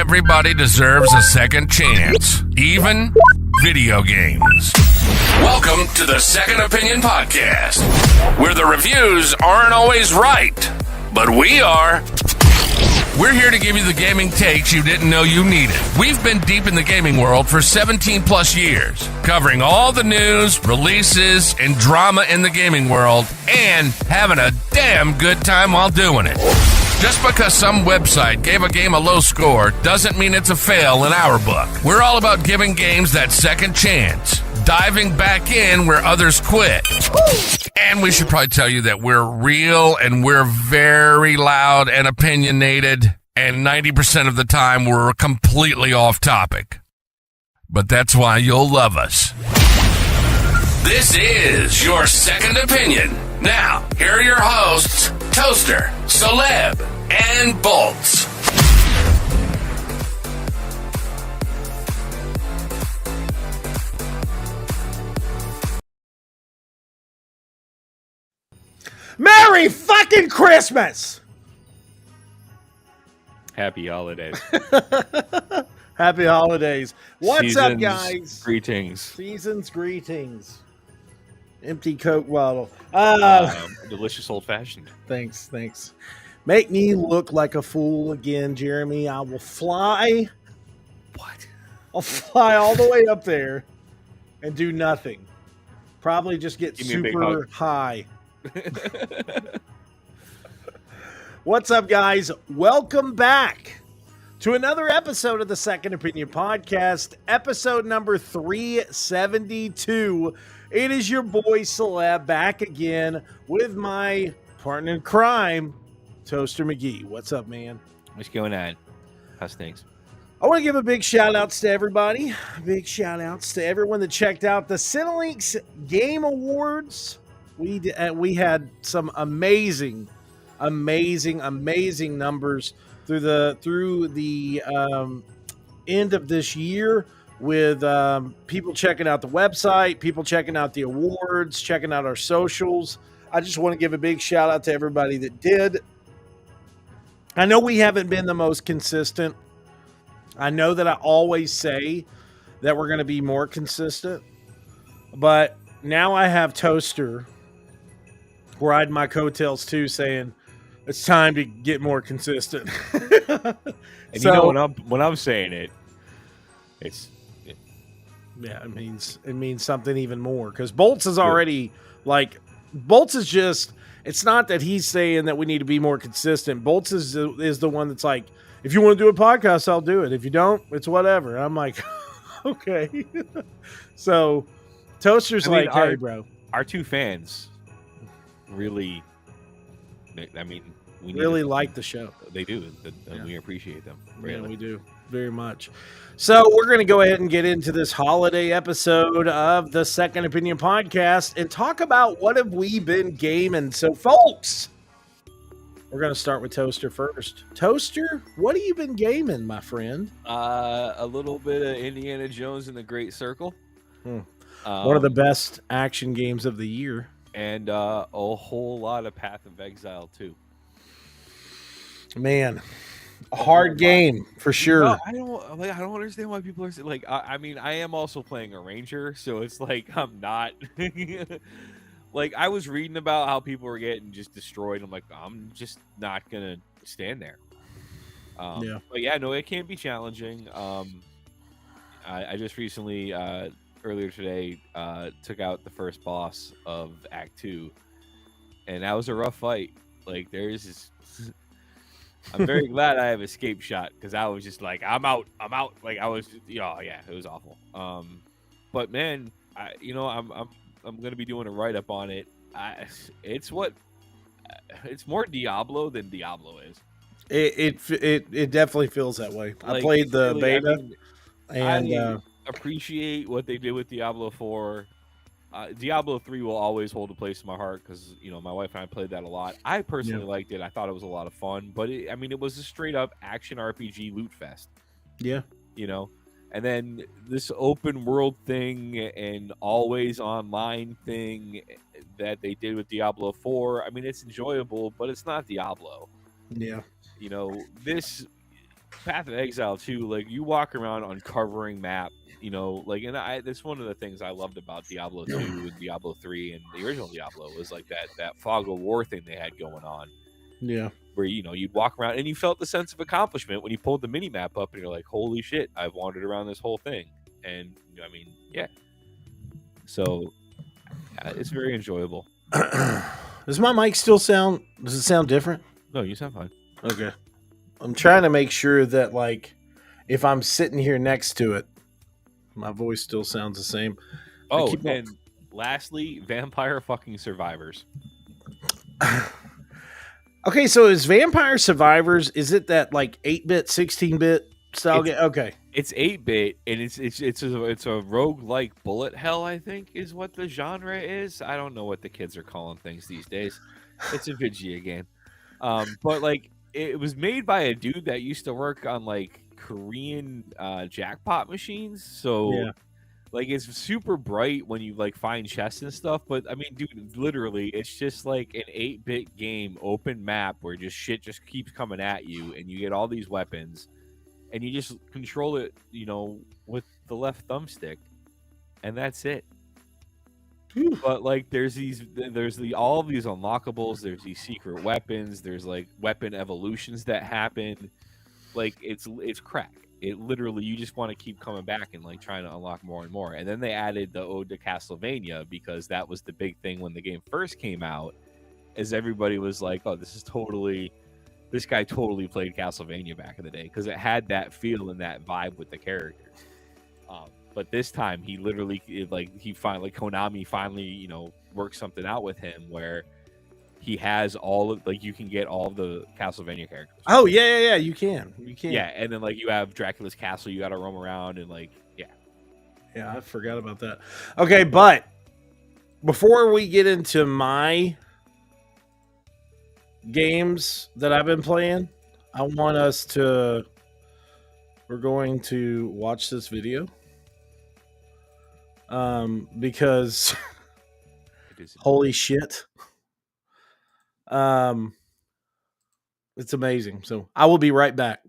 Everybody deserves a second chance, even video games. Welcome to the Second Opinion Podcast, where the reviews aren't always right, but we are. We're here to give you the gaming takes you didn't know you needed. We've been deep in the gaming world for 17 plus years, covering all the news, releases, and drama in the gaming world, and having a damn good time while doing it. Just because some website gave a game a low score doesn't mean it's a fail in our book. We're all about giving games that second chance, diving back in where others quit. And we should probably tell you that we're real and we're very loud and opinionated, and 90% of the time we're completely off topic. But that's why you'll love us. This is your Second Opinion. Now, here are your hosts, Toaster, Soleb, and Bolts. Merry fucking Christmas! Happy holidays. Happy holidays. What's Seasons, up, guys? Greetings. Seasons greetings. Empty Coke bottle. Delicious old fashioned. Thanks. Make me look like a fool again, Jeremy. I will fly. What? I'll fly all the way up there and do nothing. Probably just get super high. What's up, guys? Welcome back to another episode of the Second Opinion Podcast, episode number 372. It is your boy Soleb back again with my partner in crime, Toaster McGee. What's up, man? What's going on? How's things? I want to give a big shout outs to everybody. Big shout outs to everyone that checked out the Cinelinx Game Awards. We had some amazing numbers through the end of this year, with people checking out the website, people checking out the awards, checking out our socials. I just want to give a big shout out to everybody that did. I know we haven't been the most consistent. I know that I always say that we're going to be more consistent, but now I have Toaster riding my coattails too, saying it's time to get more consistent. And so, you know, when I'm saying it, it means something even more, because Bolts is already Bolts is just, it's not that he's saying that we need to be more consistent. Bolts is the one that's like, if you want to do a podcast, I'll do it. If you don't, it's whatever. I'm like, okay. So Toaster's hey, bro. Our two fans really, we really like the show. They do. And we appreciate them. Really. Yeah, we do. Very much. So we're going to go ahead and get into this holiday episode of the Second Opinion Podcast and talk about what have we been gaming. So, folks, we're going to start with Toaster first. Toaster, what have you been gaming, my friend? A little bit of Indiana Jones and the Great Circle. One of the best action games of the year. And a whole lot of Path of Exile, too. Man, a hard game for sure. No, I don't understand why people are like. I am also playing a ranger, so it's like I'm not. Like, I was reading about how people were getting just destroyed. I'm like, I'm just not gonna stand there. Yeah. But yeah, no, it can be challenging. I just recently, earlier today, took out the first boss of Act 2, and that was a rough fight. Like, there's this. I'm very glad I have escape shot, because I was just like, I'm out. Like, I was, it was awful. But man, I'm gonna be doing a write up on it. It's more Diablo than Diablo is. It definitely feels that way. Like, I played the really, beta, I appreciate what they did with Diablo 4. Diablo 3 will always hold a place in my heart, because my wife and I played that a lot. I personally liked it. I thought it was a lot of fun, but it was a straight up action RPG loot fest. Yeah, and then this open world thing and always online thing that they did with Diablo 4. It's enjoyable, but it's not Diablo. Yeah. This Path of Exile too, like you walk around uncovering map, you know, like, and that's one of the things I loved about Diablo 2 and Diablo 3 and the original Diablo was like that fog of war thing they had going on. Yeah. Where, you know, you'd walk around and you felt the sense of accomplishment when you pulled the mini map up and you're like, holy shit, I've wandered around this whole thing. And I mean, yeah. So it's very enjoyable. Does my mic still sound? Does it sound different? No, you sound fine. Okay. I'm trying to make sure that, like, if I'm sitting here next to it, my voice still sounds the same. Oh, and lastly, Vampire fucking Survivors. Okay, so is Vampire Survivors, is it that like 8-bit, 16-bit style game? Okay. It's 8-bit and it's a roguelike bullet hell, I think, is what the genre is. I don't know what the kids are calling things these days. It's a Vigia game. But like it was made by a dude that used to work on like Korean jackpot machines. So Yeah. like it's super bright when you like find chests and stuff, but I mean, dude, literally, it's just like an 8-bit game, open map where just shit just keeps coming at you, and you get all these weapons, and you just control it, you know, with the left thumbstick, and that's it. But like, there's all of these unlockables. There's these secret weapons. There's like weapon evolutions that happen. Like it's crack. It literally, you just want to keep coming back and like trying to unlock more and more. And then they added the Ode to Castlevania because that was the big thing when the game first came out. As everybody was like, "Oh, this guy totally played Castlevania back in the day," because it had that feel and that vibe with the characters. But this time, Konami finally, you know, worked something out with him where he has all of, like, you can get all of the Castlevania characters. Oh, yeah, you can. Yeah, and then, like, you have Dracula's castle, you got to roam around, and, like, yeah. Yeah, I forgot about that. Okay, but before we get into my games that I've been playing, we're going to watch this video. Because holy shit. It's amazing. So I will be right back.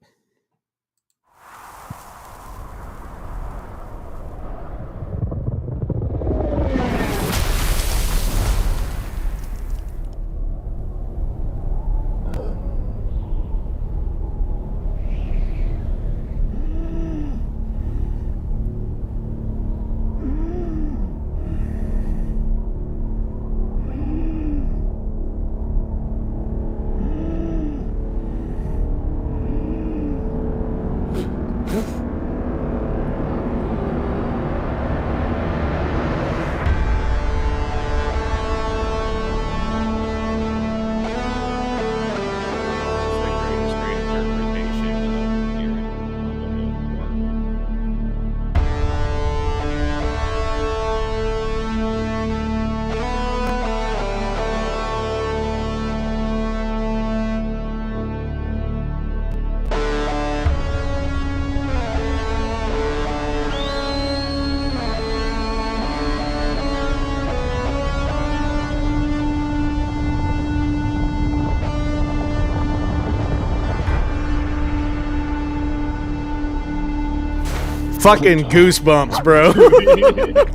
Fucking goosebumps, bro.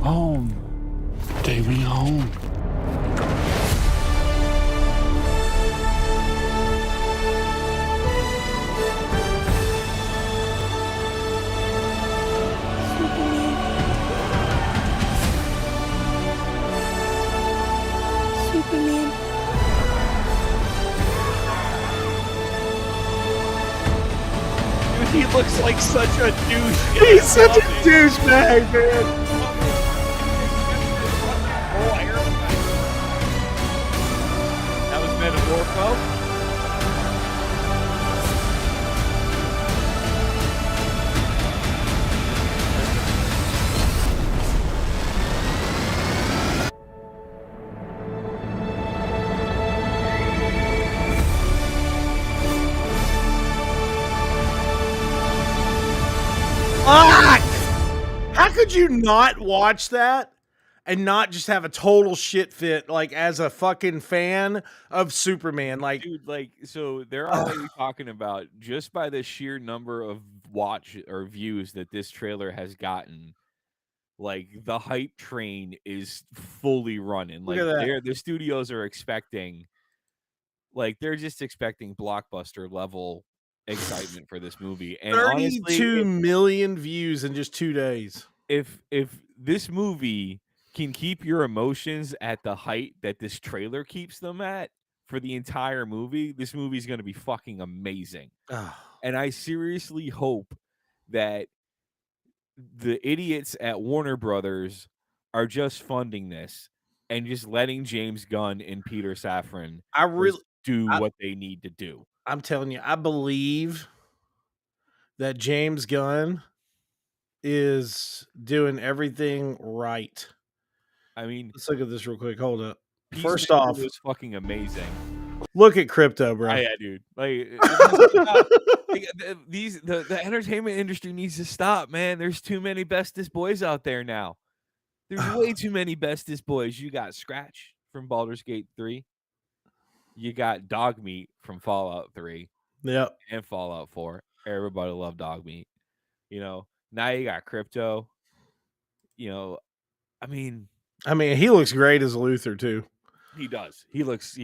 Home. Take me home. Superman. He looks like such a douche. He's such a douchebag, man. That was metaphorical. Fuck! How could you not watch that and not just have a total shit fit like as a fucking fan of Superman. Like, dude, like, so they're already talking about, just by the sheer number of watch or views that this trailer has gotten, like the hype train is fully running. look Like, at that. the studios are expecting, like, they're just expecting blockbuster level excitement for this movie. And honestly, 32 million views in just 2 days. if this movie can keep your emotions at the height that this trailer keeps them at for the entire movie, this movie's going to be fucking amazing. And I seriously hope that the idiots at Warner Brothers are just funding this and just letting James Gunn and Peter Safran I really, just do I, what they need to do. I'm telling you, I believe that James Gunn is doing everything right. I mean, Let's look at this real quick. Hold up. First Peacemaker off, was fucking amazing. look at crypto, bro. Yeah, dude. Like, the entertainment industry needs to stop, man. There's too many bestest boys out there now. There's way too many bestest boys. You got Scratch from Baldur's Gate 3. You got Dog Meat from Fallout 3 Yep. and Fallout 4. Everybody loved Dog Meat. You know, now you got Crypto. You know, I mean, he looks great as Luther too. he does. He looks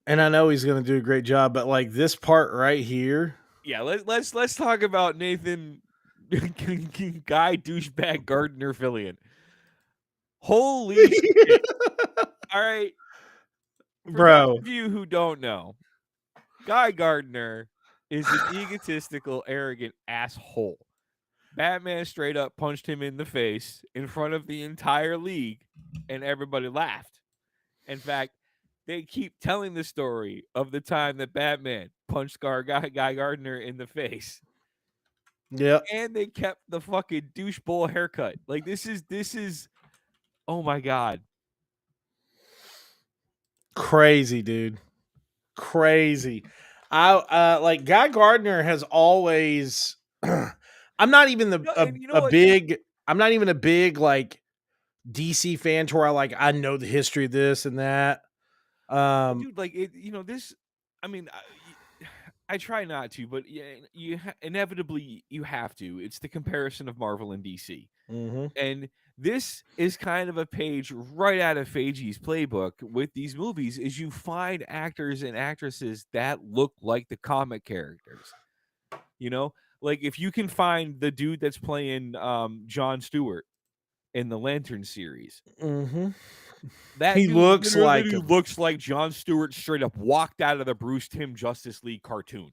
And I know he's going to do a great job, but like this part right here. Yeah, let's talk about Nathan Guy douchebag Gardner Fillion. Holy shit. All right. For Bro. those of you who don't know, Guy Gardner is an egotistical, arrogant asshole. Batman straight up punched him in the face in front of the entire league, and everybody laughed. In fact, they keep telling the story of the time that Batman punched Guy Gardner in the face. Yep. And they kept the fucking douche bowl haircut. Like, this is oh my God. Crazy, dude. Crazy. I like Guy Gardner has always I'm not even I'm not even a big like DC fan to where I know the history of this and that. Dude, like this. I mean, I try not to, but yeah, inevitably you have to. It's the comparison of Marvel and DC, and this is kind of a page right out of Feige's playbook with these movies. Is you find actors and actresses that look like the comic characters. You know, like if you can find the dude that's playing John Stewart in the Lantern series. That he dude looks like John Stewart straight up walked out of the Bruce Timm Justice League cartoon.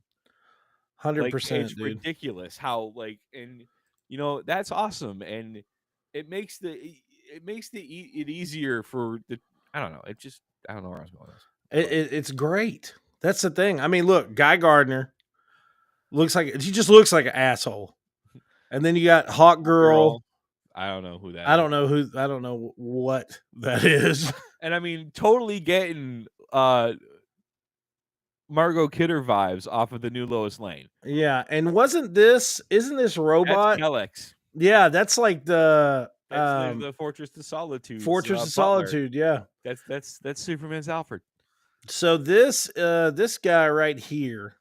100%. It's ridiculous how and that's awesome, and it makes it easier for the I don't know. I don't know where I was going with this. It's great. That's the thing. I mean, look, Guy Gardner he just looks like an asshole. And then you got Hawk Girl. I don't know who that I don't know what that is. And I mean, totally getting Margot Kidder vibes off of the new Lois Lane. Yeah, and isn't this robot? That's Alex. Yeah, that's like the Fortress of Solitude. Fortress of Solitude, yeah. That's Superman's Alfred. So this guy right here.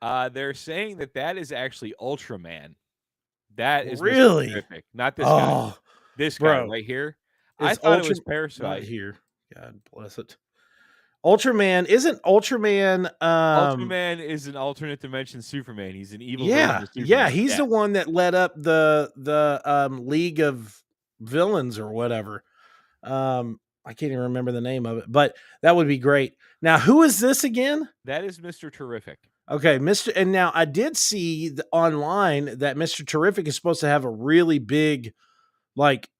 They're saying that is actually Ultraman. That is really terrific. Not this guy. This guy right here. I thought it was Parasite. Right here. God bless it. Ultraman isn't Ultraman. Ultraman is an alternate dimension Superman. He's an evil. Yeah, yeah. He's the one that led up the League of Villains or whatever. I can't even remember the name of it, but that would be great. Now, who is this again? That is Mr. Terrific. Okay, and now I did see online that Mr. Terrific is supposed to have a really big, like,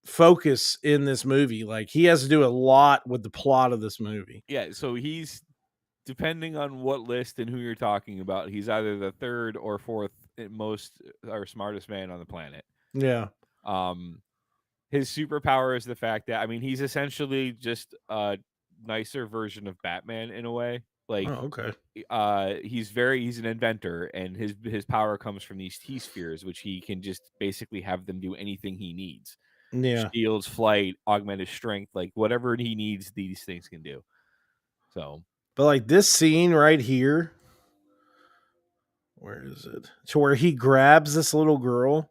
focus in this movie. Like, he has to do a lot with the plot of this movie. Yeah, so he's, depending on what list and who you're talking about, he's either the third or fourth most or smartest man on the planet. Yeah. His superpower is the fact that he's essentially just a nicer version of Batman in a way. Like, okay. He's an inventor, and his power comes from these T-spheres, which he can just basically have them do anything he needs. Yeah. shields, flight, augmented strength, like whatever he needs, these things can do. So, But like this scene right here, where is it? To where he grabs this little girl.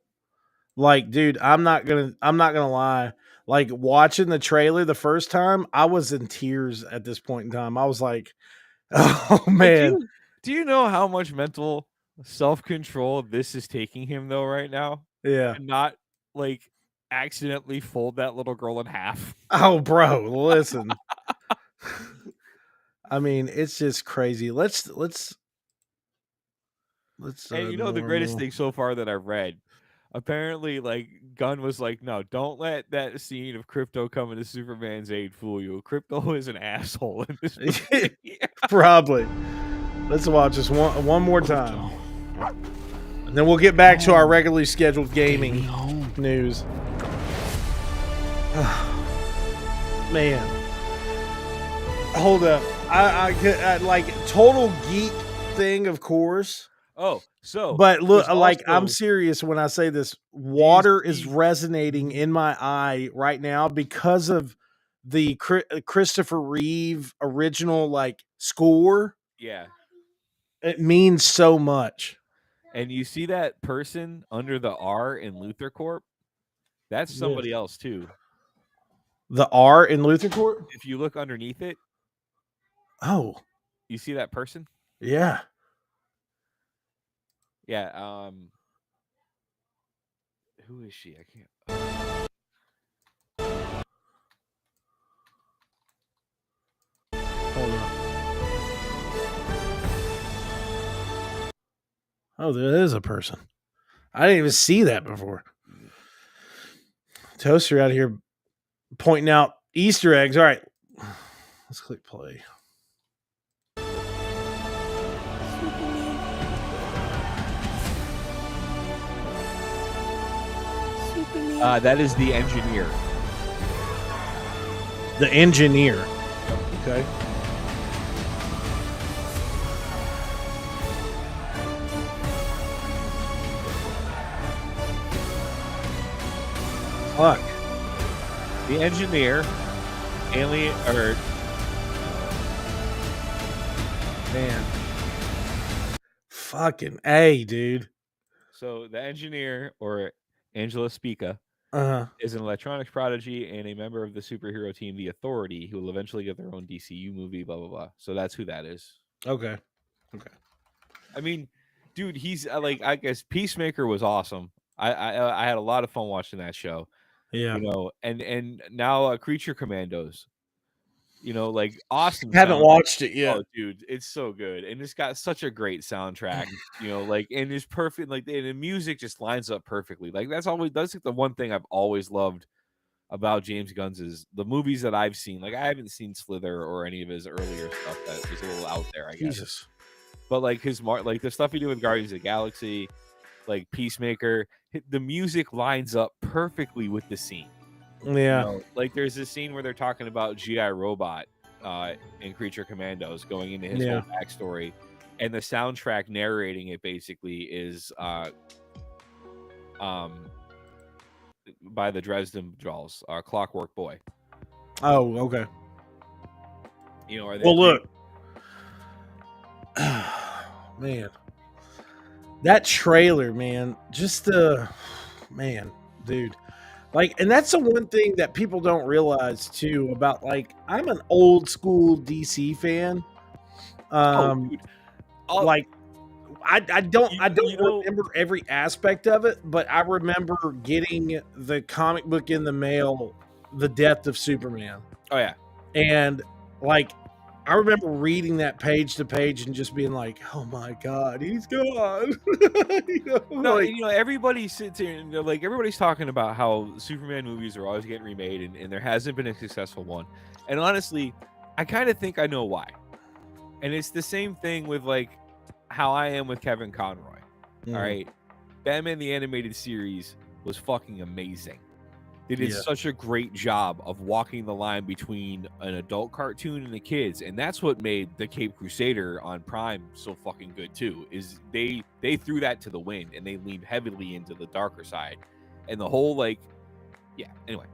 Like, dude, I'm not gonna lie. Like watching the trailer the first time, I was in tears at this point in time. I was like, oh like, man. do you know how much mental self-control this is taking him though right now? Yeah. To not like accidentally fold that little girl in half. Oh, bro, listen. I mean, it's just crazy. Let's And you know the greatest thing so far that I've read, apparently, like Gunn was like, "No, don't let that scene of Crypto coming to Superman's aid fool you. Crypto is an asshole in this movie." Probably. Let's watch this one more time, and then we'll get back to our regularly scheduled gaming news. Man, hold up. I like total geek thing, of course. Oh, so But look, there's like also- I'm serious when I say this. Water is resonating in my eye right now because of the Christopher Reeve original like score. yeah. It means so much. And you see that person under the R in Luther Corp? That's somebody else too. The R in Luther Court? If you look underneath it, Oh, you see that person? yeah. Yeah, who is she? I can't. Hold on. Oh, there is a person. I didn't even see that before. Toaster out here pointing out Easter eggs. All right. Let's click play. That is the engineer. The engineer. Okay. Fuck. The engineer, alien, or Man. Fucking A, dude. so the engineer, or Angela Spica, Uh-huh. is an electronics prodigy and a member of the superhero team, The Authority, who will eventually get their own DCU movie, blah, blah, blah. So that's who that is. Okay. Okay. I mean, dude, he's like, I guess Peacemaker was awesome. I had a lot of fun watching that show. Yeah. You know, and now Creature Commandos. You know, like awesome. Haven't soundtrack. watched it yet. Oh, dude, it's so good, and it's got such a great soundtrack. You know, like, and it's perfect. Like, and the music just lines up perfectly. Like, that's like the one thing I've always loved about James Gunn's is the movies that I've seen. Like, I haven't seen Slither or any of his earlier stuff that was a little out there, I guess. Jesus. But like like the stuff he did with Guardians of the Galaxy, like Peacemaker, the music lines up perfectly with the scene. Yeah. You know, like there's this scene where they're talking about G.I. Robot in Creature Commandos going into his whole backstory, and the soundtrack narrating it basically is by the Dresden Dolls, Clockwork Boy. Oh, okay. You know, are they? Well, look. Man. That trailer, man. Just man, dude. Like, and that's the one thing that people don't realize too about, like, I'm an old school DC fan. Dude. Like, I don't you know, remember every aspect of it, but I remember getting the comic book in the mail, The Death of Superman. Oh yeah. And like, I remember reading that page to page and just being like, "Oh my god, he's gone!" Everybody sits here and like everybody's talking about how Superman movies are always getting remade, and there hasn't been a successful one. And honestly, I kind of think I know why. And it's the same thing with like how I am with Kevin Conroy. All right, Batman the Animated Series was fucking amazing. They did such a great job of walking the line between an adult cartoon and the kids, and that's what made the Cape Crusader on Prime so fucking good too. Is they threw that to the wind and they leaned heavily into the darker side, and the whole like yeah. Anyway,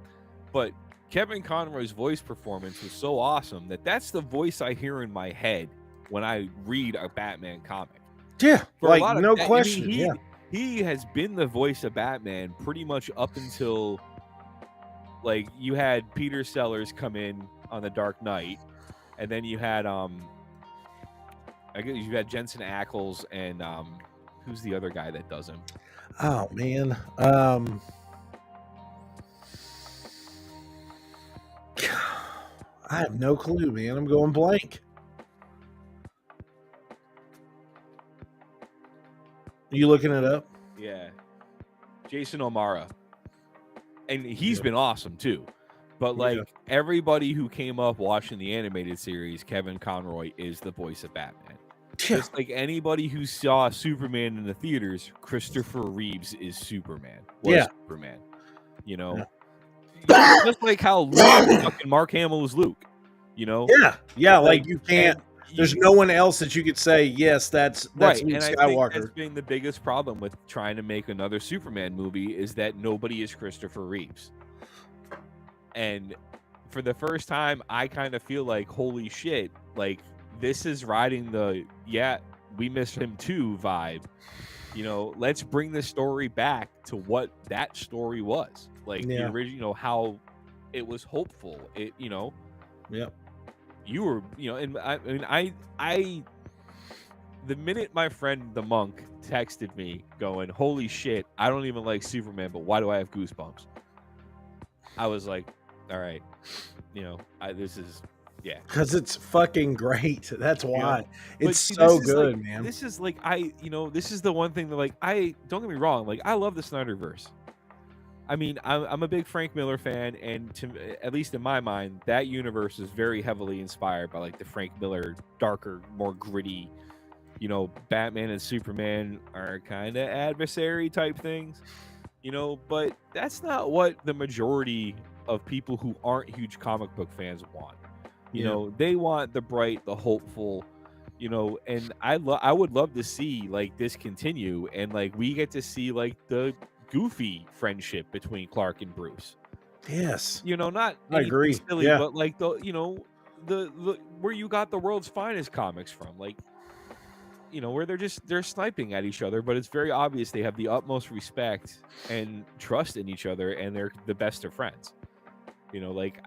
but Kevin Conroy's voice performance was so awesome that's the voice I hear in my head when I read a Batman comic. Yeah, For like a lot of, no I mean, question. he has been the voice of Batman pretty much up until, like, you had Peter Sellers come in on The Dark Knight, and then you had I guess you had Jensen Ackles and who's the other guy that does him? Oh man. I have no clue, man. I'm going blank. You looking it up? Yeah, Jason O'Mara, and he's been awesome too. But like everybody who came up watching the animated series, Kevin Conroy is the voice of Batman. Just like anybody who saw Superman in the theaters, Christopher Reeves is Superman. Superman. You know, just like how fucking Mark Hamill is Luke. You know, yeah. Like you can't. There's no one else that you could say, yes, that's right. Luke And Skywalker. I think that's been the biggest problem with trying to make another Superman movie is that nobody is Christopher Reeves. And for the first time, I kind of feel like, holy shit, like this is riding the, we miss him too vibe. You know, let's bring the story back to what that story was. Like the original, how it was hopeful. It, you know, you were, you know, and I mean, I, the minute my friend the monk texted me going, holy shit, I don't even like Superman, but why do I have goosebumps? I was like, all right, you know, this is, because it's fucking great. That's why it's see, so good, like, man. This is like, this is the one thing that, like, don't get me wrong, like, I love the Snyderverse. I mean, I'm a big Frank Miller fan, and at least in my mind, that universe is very heavily inspired by like the Frank Miller, darker, more gritty, you know, Batman and Superman are kind of adversary type things, you know, but that's not what the majority of people who aren't huge comic book fans want. You know, they want the bright, the hopeful, you know, and I would love to see like this continue, and like we get to see like the goofy friendship between Clark and Bruce. Yes. You know, not I agree. silly, but like the, you know, the where you got the world's finest comics from, like, you know, where they're sniping at each other, but it's very obvious they have the utmost respect and trust in each other, and they're the best of friends. You know, like,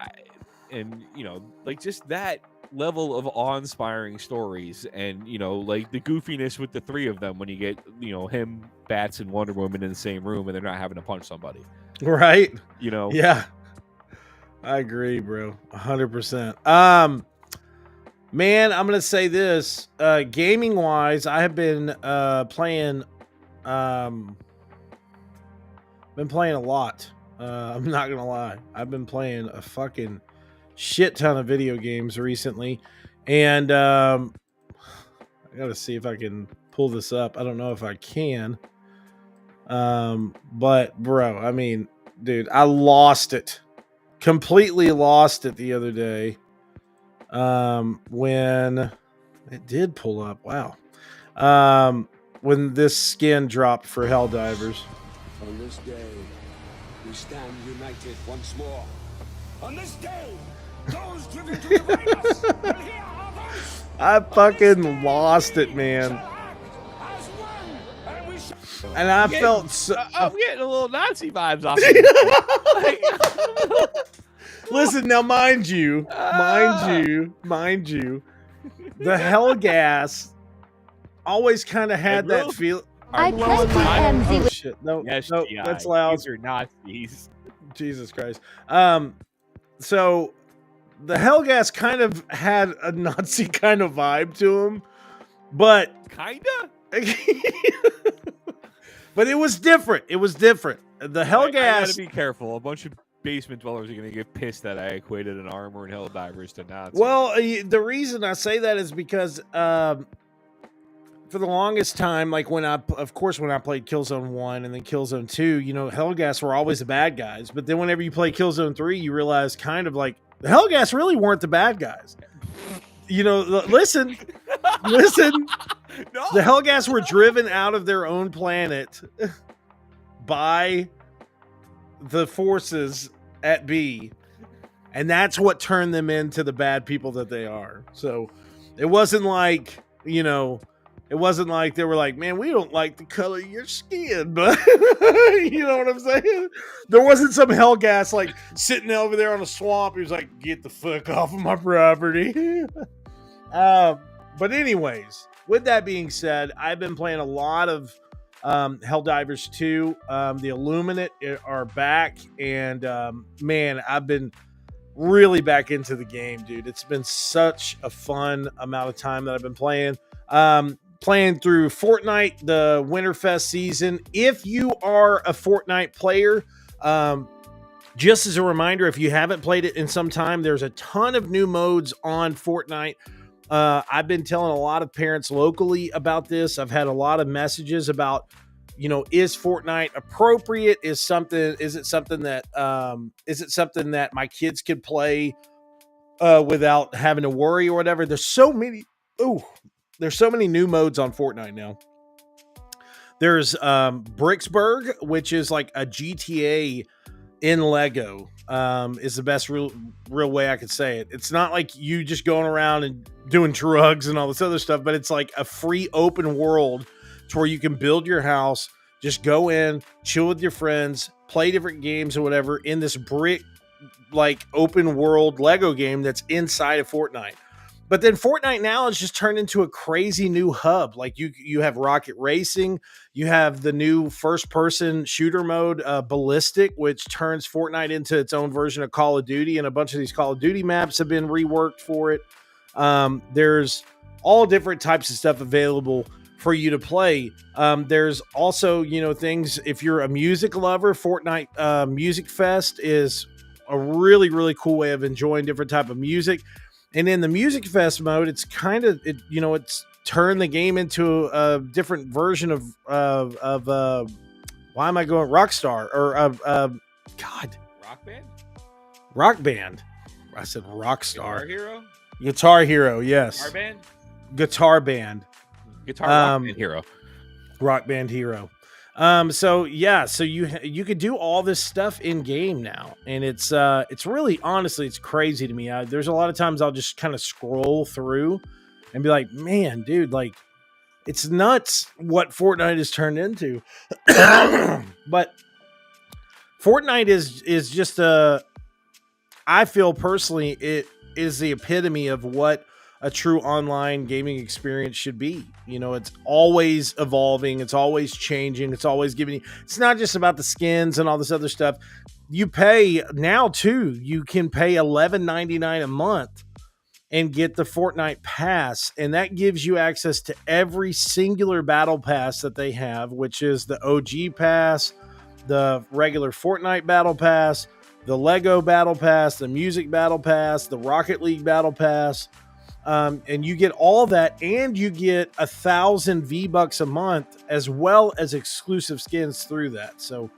and you know, like just that level of awe-inspiring stories, and you know, like the goofiness with the three of them when you get, you know, him, Bats, and Wonder Woman in the same room, and they're not having to punch somebody, right? You know, I agree, bro, 100%. Man, I'm gonna say this, gaming wise, I have been playing a lot. I'm not gonna lie, I've been playing a fucking shit ton of video games recently, and I gotta see if I can pull this up. I don't know if I can, but bro, I mean, dude, I completely lost it the other day, when it did pull up. Wow. When this skin dropped for Helldivers. On this day, we stand united once more. On this day, those driven to divide us will hear our voice. I fucking lost it, man. And I felt so. I'm getting a little Nazi vibes off. Listen, now, mind you, the Hellgas always kind of had that feel. I tried to Oh shit! No, yes, no, GI. that's loud. These are Nazis. Jesus Christ. So the Hellgas kind of had a Nazi kind of vibe to him, but kinda. But it was different. It was different. The Hellgas. I gotta be careful. A bunch of basement dwellers are gonna get pissed that I equated an armor and Helldivers to Nazis. Well, the reason I say that is because for the longest time, like when I played Killzone 1 and then Killzone 2, you know, Hellgas were always the bad guys. But then whenever you play Killzone 3, you realize kind of like the Hellgas really weren't the bad guys. You know, listen. No. The Hellgas were driven out of their own planet by the forces at B, and that's what turned them into the bad people that they are. So it wasn't like, you know, it wasn't like they were like, man, we don't like the color of your skin, but you know what I'm saying? There wasn't some Hellgas like sitting over there on a swamp. He was like, get the fuck off of my property. But anyways, with that being said, I've been playing a lot of Helldivers 2. The Illuminate are back, and man, I've been really back into the game, dude. It's been such a fun amount of time that I've been playing. Playing through Fortnite, the Winterfest season. If you are a Fortnite player, just as a reminder, if you haven't played it in some time, there's a ton of new modes on Fortnite. I've been telling a lot of parents locally about this. I've had a lot of messages about, you know, is Fortnite appropriate? Is it something that my kids could play without having to worry or whatever? There's so many new modes on Fortnite now. There's Bricksburg, which is like a GTA in Lego, is the best real way I could say it. It's not like you just going around and doing drugs and all this other stuff, but it's like a free open world to where you can build your house, just go in, chill with your friends, play different games or whatever in this brick like open world Lego game that's inside of Fortnite. But then Fortnite now has just turned into a crazy new hub. Like you have rocket racing, you have the new first person shooter mode, Ballistic, which turns Fortnite into its own version of Call of Duty, and a bunch of these Call of Duty maps have been reworked for it. There's all different types of stuff available for you to play. There's also, you know, things, if you're a music lover, Fortnite Music Fest is a really, really cool way of enjoying different type of music. And in the Music Fest mode, it's kind of, it's turned the game into a different version of why am I going Rockstar or God, Rock Band. I said Rockstar. Guitar Hero, yes. Guitar Band Rock Band Hero. Rock Band Hero. So you could do all this stuff in game now, and it's really, honestly, it's crazy to me. There's a lot of times I'll just kind of scroll through and be like, man, dude, like, it's nuts what Fortnite has turned into. But Fortnite is just I feel personally, it is the epitome of what a true online gaming experience should be. You know, it's always evolving, it's always changing, it's always giving you, it's not just about the skins and all this other stuff. You pay now too, you can pay $11.99 a month and get the Fortnite pass, and that gives you access to every singular battle pass that they have, which is the OG pass, the regular Fortnite battle pass, the Lego battle pass, the music battle pass, the Rocket League battle pass. And you get all that, and you get 1,000 V-Bucks a month, as well as exclusive skins through that. So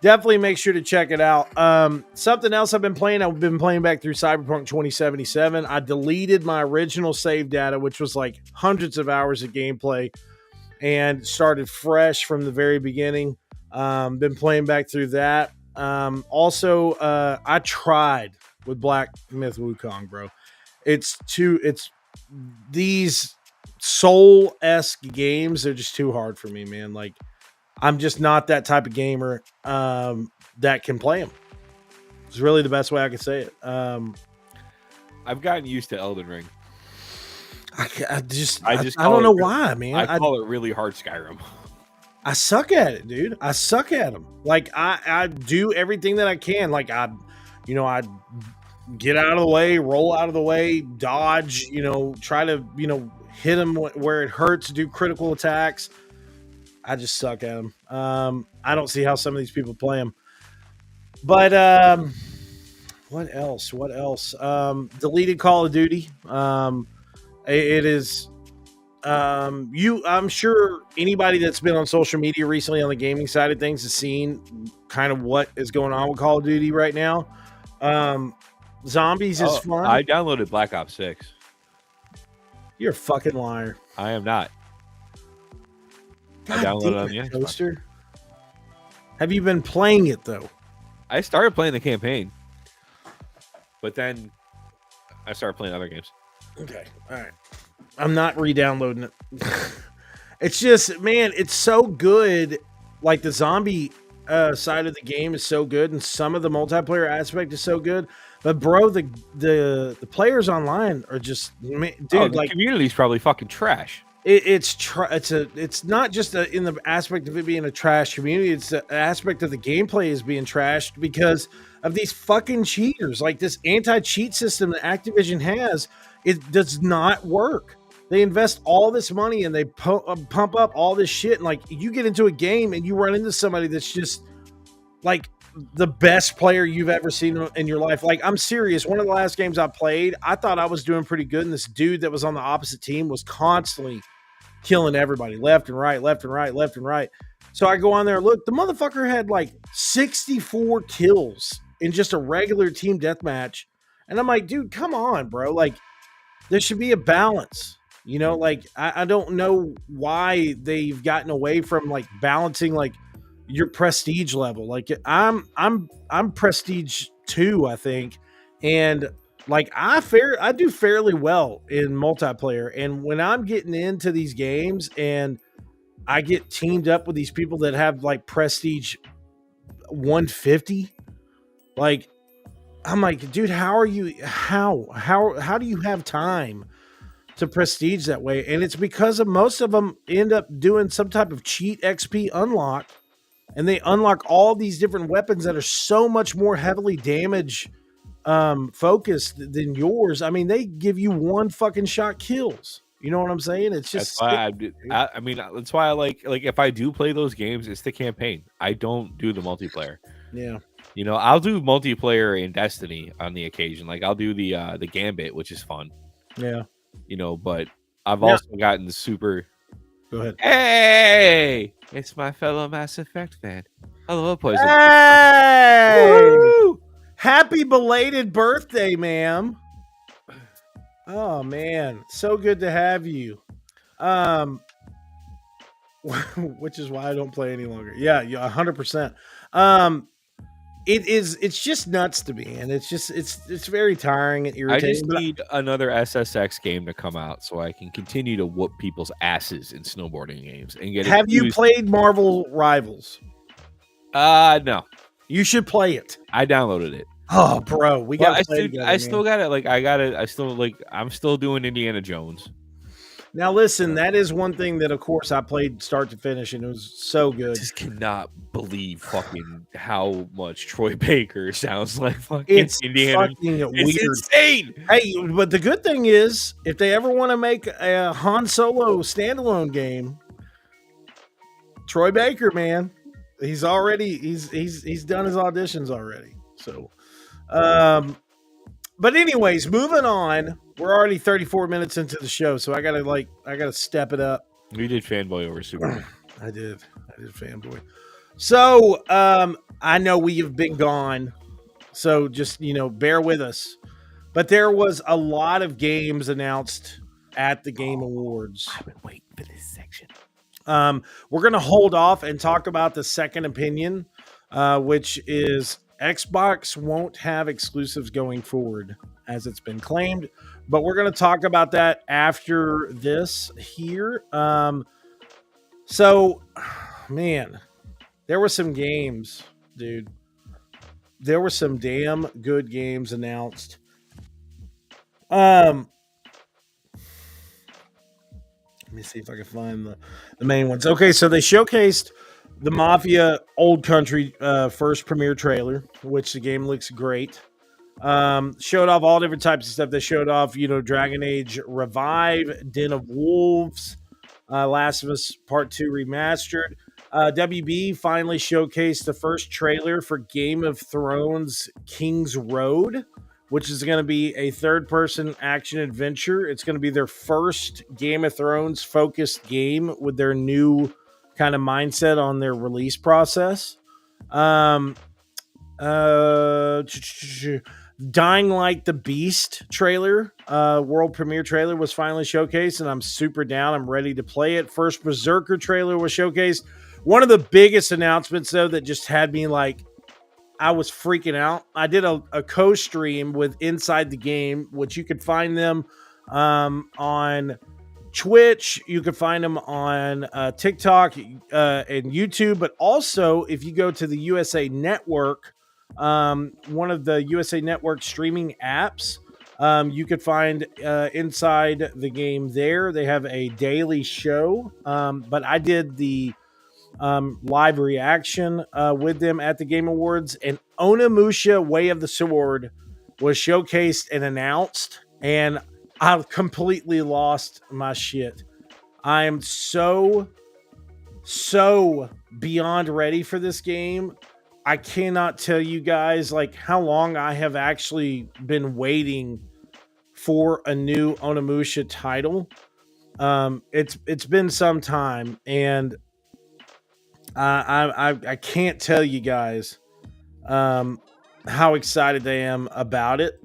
definitely make sure to check it out. Something else I've been playing back through Cyberpunk 2077. I deleted my original save data, which was like hundreds of hours of gameplay, and started fresh from the very beginning. Been playing back through that. Also, I tried with Black Myth Wukong, bro. It's these Soul-esque games, they're just too hard for me, man. Like, I'm just not that type of gamer that can play them. It's really the best way I can say it. I've gotten used to Elden Ring. I don't know why, man. I call it really hard Skyrim. I suck at it, dude. I suck at them. Like, I do everything that I can. Like, I get out of the way, roll out of the way, dodge, try to, hit them where it hurts, do critical attacks. I just suck at them. I don't see how some of these people play them. But what else? Deleted Call of Duty. It is I'm sure anybody that's been on social media recently on the gaming side of things has seen kind of what is going on with Call of Duty right now. Zombies is fun. I downloaded Black Ops 6. You're a fucking liar. I am not. God, I downloaded it on the Xbox. Have you been playing it though? I started playing the campaign, but then I started playing other games. Okay, all right. I'm not re-downloading it. It's just, man, it's so good. Like the zombie side of the game is so good, and some of the multiplayer aspect is so good. But bro, the players online are just, dude. The like community's probably fucking trash. It's not just in the aspect of it being a trash community. It's the aspect of the gameplay is being trashed because of these fucking cheaters. Like this anti-cheat system that Activision has, it does not work. They invest all this money and they pump up all this shit. And like you get into a game and you run into somebody that's just like the best player you've ever seen in your life. Like, I'm serious. One of the last games I played, I thought I was doing pretty good. And this dude that was on the opposite team was constantly killing everybody left and right, left and right, left and right. So I go on there and look, the motherfucker had like 64 kills in just a regular team deathmatch. And I'm like, dude, come on, bro. Like, there should be a balance. You know, like I don't know why they've gotten away from like balancing like your prestige level. Like I'm prestige 2, I think, and like I do fairly well in multiplayer. And when I'm getting into these games and I get teamed up with these people that have like prestige 150, like I'm like, dude, how do you have time to prestige that way? And it's because of most of them end up doing some type of cheat XP unlock, and they unlock all these different weapons that are so much more heavily damage focused than yours. I mean, they give you one fucking shot kills. You know what I'm saying? It's just I mean, that's why I like if I do play those games, it's the campaign. I don't do the multiplayer. Yeah. You know, I'll do multiplayer in Destiny on the occasion. Like I'll do the Gambit, which is fun. Yeah. You know, but I've also gotten super. Go ahead. Hey, it's my fellow Mass Effect fan. Hello, Poison. Hey! Woo! Happy belated birthday, ma'am. Oh man, so good to have you. Which is why I don't play any longer. Yeah, 100%. It's just nuts to me, and it's very tiring and irritating. I just need another SSX game to come out so I can continue to whoop people's asses in snowboarding games and get. Have you played Marvel Rivals? No. You should play it. I downloaded it. Oh, bro, we got. I still got it. Like I'm still doing Indiana Jones. Now listen, that is one thing that, of course, I played start to finish, and it was so good. I just cannot believe fucking how much Troy Baker sounds like fucking it's Indiana. Fucking weird. It's insane. Hey, but the good thing is, if they ever want to make a Han Solo standalone game, Troy Baker, man, he's done his auditions already. So, but anyways, moving on. We're already 34 minutes into the show, so I gotta step it up. We did fanboy over Superman. I did fanboy. So I know we have been gone, so just bear with us. But there was a lot of games announced at the Game Awards. I've been waiting for this section. We're gonna hold off and talk about the second opinion, which is Xbox won't have exclusives going forward, as it's been claimed. But we're going to talk about that after this here. So, man, there were some games, dude. There were some damn good games announced. Let me see if I can find the main ones. Okay, so they showcased the Mafia Old Country first premiere trailer, which the game looks great. Showed off all different types of stuff. They showed off, Dragon Age Revive, Den of Wolves, Last of Us Part 2 Remastered. WB finally showcased the first trailer for Game of Thrones King's Road, which is going to be a third-person action adventure. It's going to be their first Game of Thrones focused game with their new kind of mindset on their release process. Dying Light the Beast trailer, world premiere trailer was finally showcased, and I'm super down. I'm ready to play it. First Berserker trailer was showcased. One of the biggest announcements, though, that just had me like, I was freaking out. I did a co-stream with Inside the Game, which you could find them on Twitch. You can find them on TikTok and YouTube. But also, if you go to the USA Network, one of the USA Network streaming apps, you could find Inside the Game there. They have a daily show. But I did the live reaction with them at the Game Awards, and Onimusha Way of the Sword was showcased and announced, and I completely lost my shit. I am so beyond ready for this game. I cannot tell you guys like how long I have actually been waiting for a new Onimusha title. It's been some time, and I can't tell you guys how excited I am about it.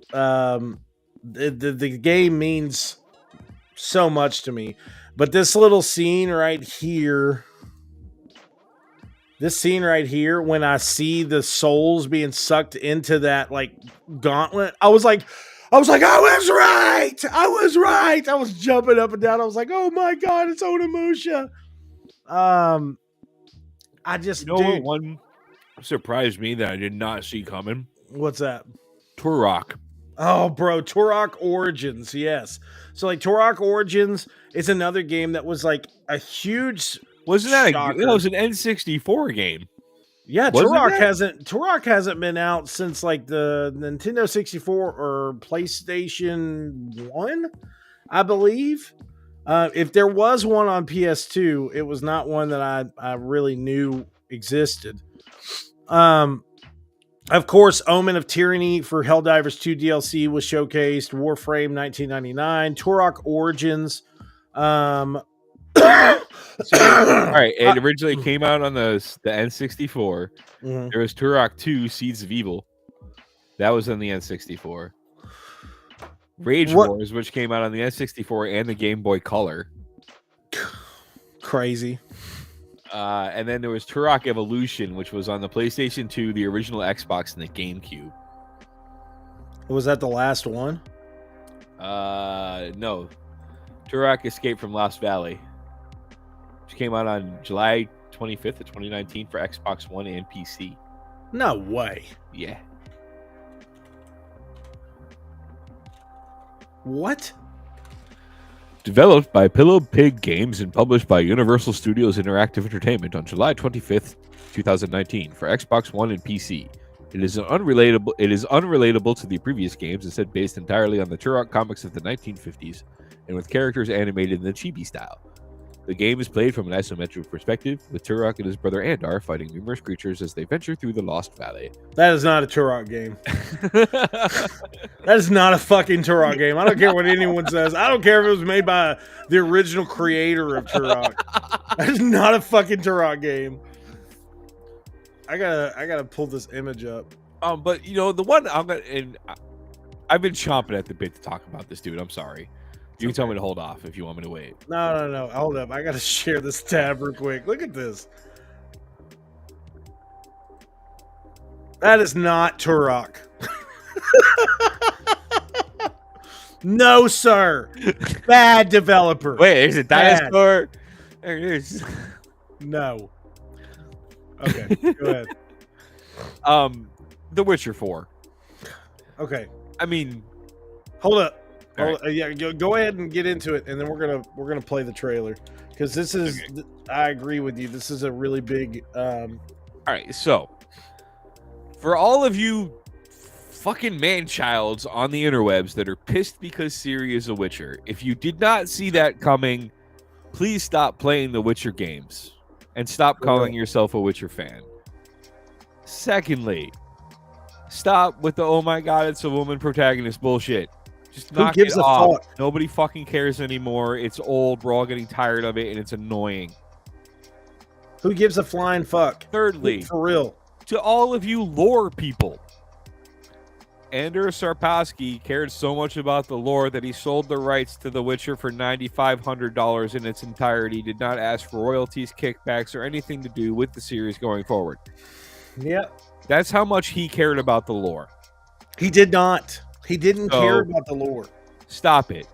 The game means so much to me, but this little scene right here, when I see the souls being sucked into that like gauntlet, I was like, I was right. I was jumping up and down. I was like, oh my God, it's Onimusha. I just what one surprised me that I did not see coming? What's that? Turok. Oh, bro, Turok Origins, yes. So, like, Turok Origins is another game that was, like, a huge Wasn't that shocker. It was an N64 game. Yeah, Wasn't Turok hasn't been out since, like, the Nintendo 64 or PlayStation 1, I believe. If there was one on PS2, it was not one that I really knew existed. Of course, Omen of Tyranny for Helldivers 2 DLC was showcased. Warframe 1999, Turok Origins. All right, it originally came out on the N64. Mhm. There was Turok 2 Seeds of Evil. That was on the N64. Rage Wars, which came out on the N64 and the Game Boy Color. Crazy. And then there was Turok Evolution, which was on the PlayStation 2, the original Xbox, and the GameCube. Was that the last one? No. Turok Escape from Lost Valley, which came out on July 25th of 2019 for Xbox One and PC. No way. Yeah. What? Developed by Pillow Pig Games and published by Universal Studios Interactive Entertainment on July 25th, 2019 for Xbox One and PC. It is unrelatable to the previous games, instead based entirely on the Turok comics of the 1950s and with characters animated in the chibi style. The game is played from an isometric perspective, with Turok and his brother Andar fighting numerous creatures as they venture through the Lost Valley. That is not a Turok game. That is not a fucking Turok game. I don't care what anyone says. I don't care if it was made by the original creator of Turok. That is not a fucking Turok game. I gotta pull this image up. But you know the one I've been chomping at the bit to talk about this, dude. I'm sorry. You can tell me to hold off if you want me to wait. No. Hold up. I gotta share this tab real quick. Look at this. That is not Turok. No, sir. Bad developer. Wait, there's a dinosaur. There it is. No. Okay, go ahead. The Witcher 4. Okay. I mean, hold up. Right. Yeah, go ahead and get into it, and then we're gonna play the trailer because this is. Okay. I agree with you. This is a really big. All right, so for all of you fucking man-childs on the interwebs that are pissed because Siri is a Witcher, if you did not see that coming, please stop playing the Witcher games and stop calling yourself a Witcher fan. Secondly, stop with the "oh my god, it's a woman protagonist" bullshit. Just knock Who gives it a off. fuck? Nobody fucking cares anymore. It's old. We're all getting tired of it, and it's annoying. Who gives a flying fuck? Thirdly, for real, to all of you lore people, Anders Sarpowski cared so much about the lore that he sold the rights to The Witcher for $9,500 in its entirety, did not ask for royalties, kickbacks, or anything to do with the series going forward. Yeah. That's how much he cared about the lore. He did not. He didn't So- care about the lore. Stop it.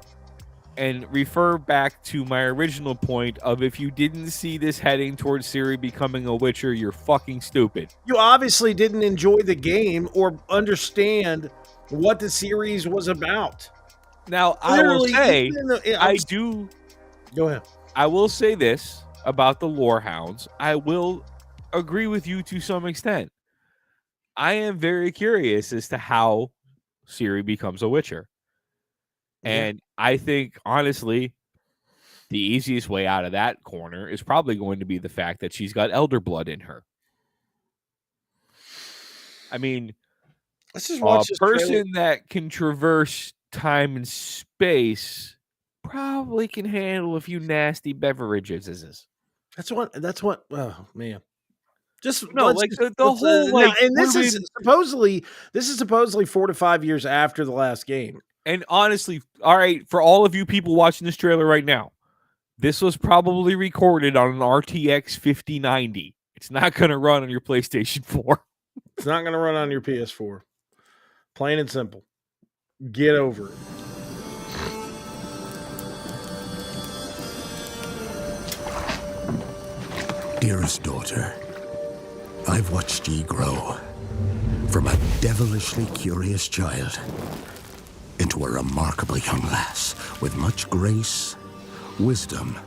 And refer back to my original point of if you didn't see this heading towards Ciri becoming a Witcher, you're fucking stupid. You obviously didn't enjoy the game or understand what the series was about. Now, I will Literally, say, even though- I do. Go ahead. I will say this about the lore hounds. I will agree with you to some extent. I am very curious as to how Ciri becomes a Witcher. And I think, honestly, the easiest way out of that corner is probably going to be the fact that she's got elder blood in her. I mean, Let's just a watch this trailer. person that can traverse time and space probably can handle a few nasty beverages. That's what. Oh man. Just No, let's like just- the let's, whole no, like, and this is women- supposedly 4 to 5 years after the last game. And honestly, all right, for all of you people watching this trailer right now, this was probably recorded on an RTX 5090. It's not going to run on your PlayStation 4. It's not going to run on your PS4. Plain and simple. Get over it. Dearest daughter, I've watched ye grow from a devilishly curious child into a remarkably young lass with much grace, wisdom,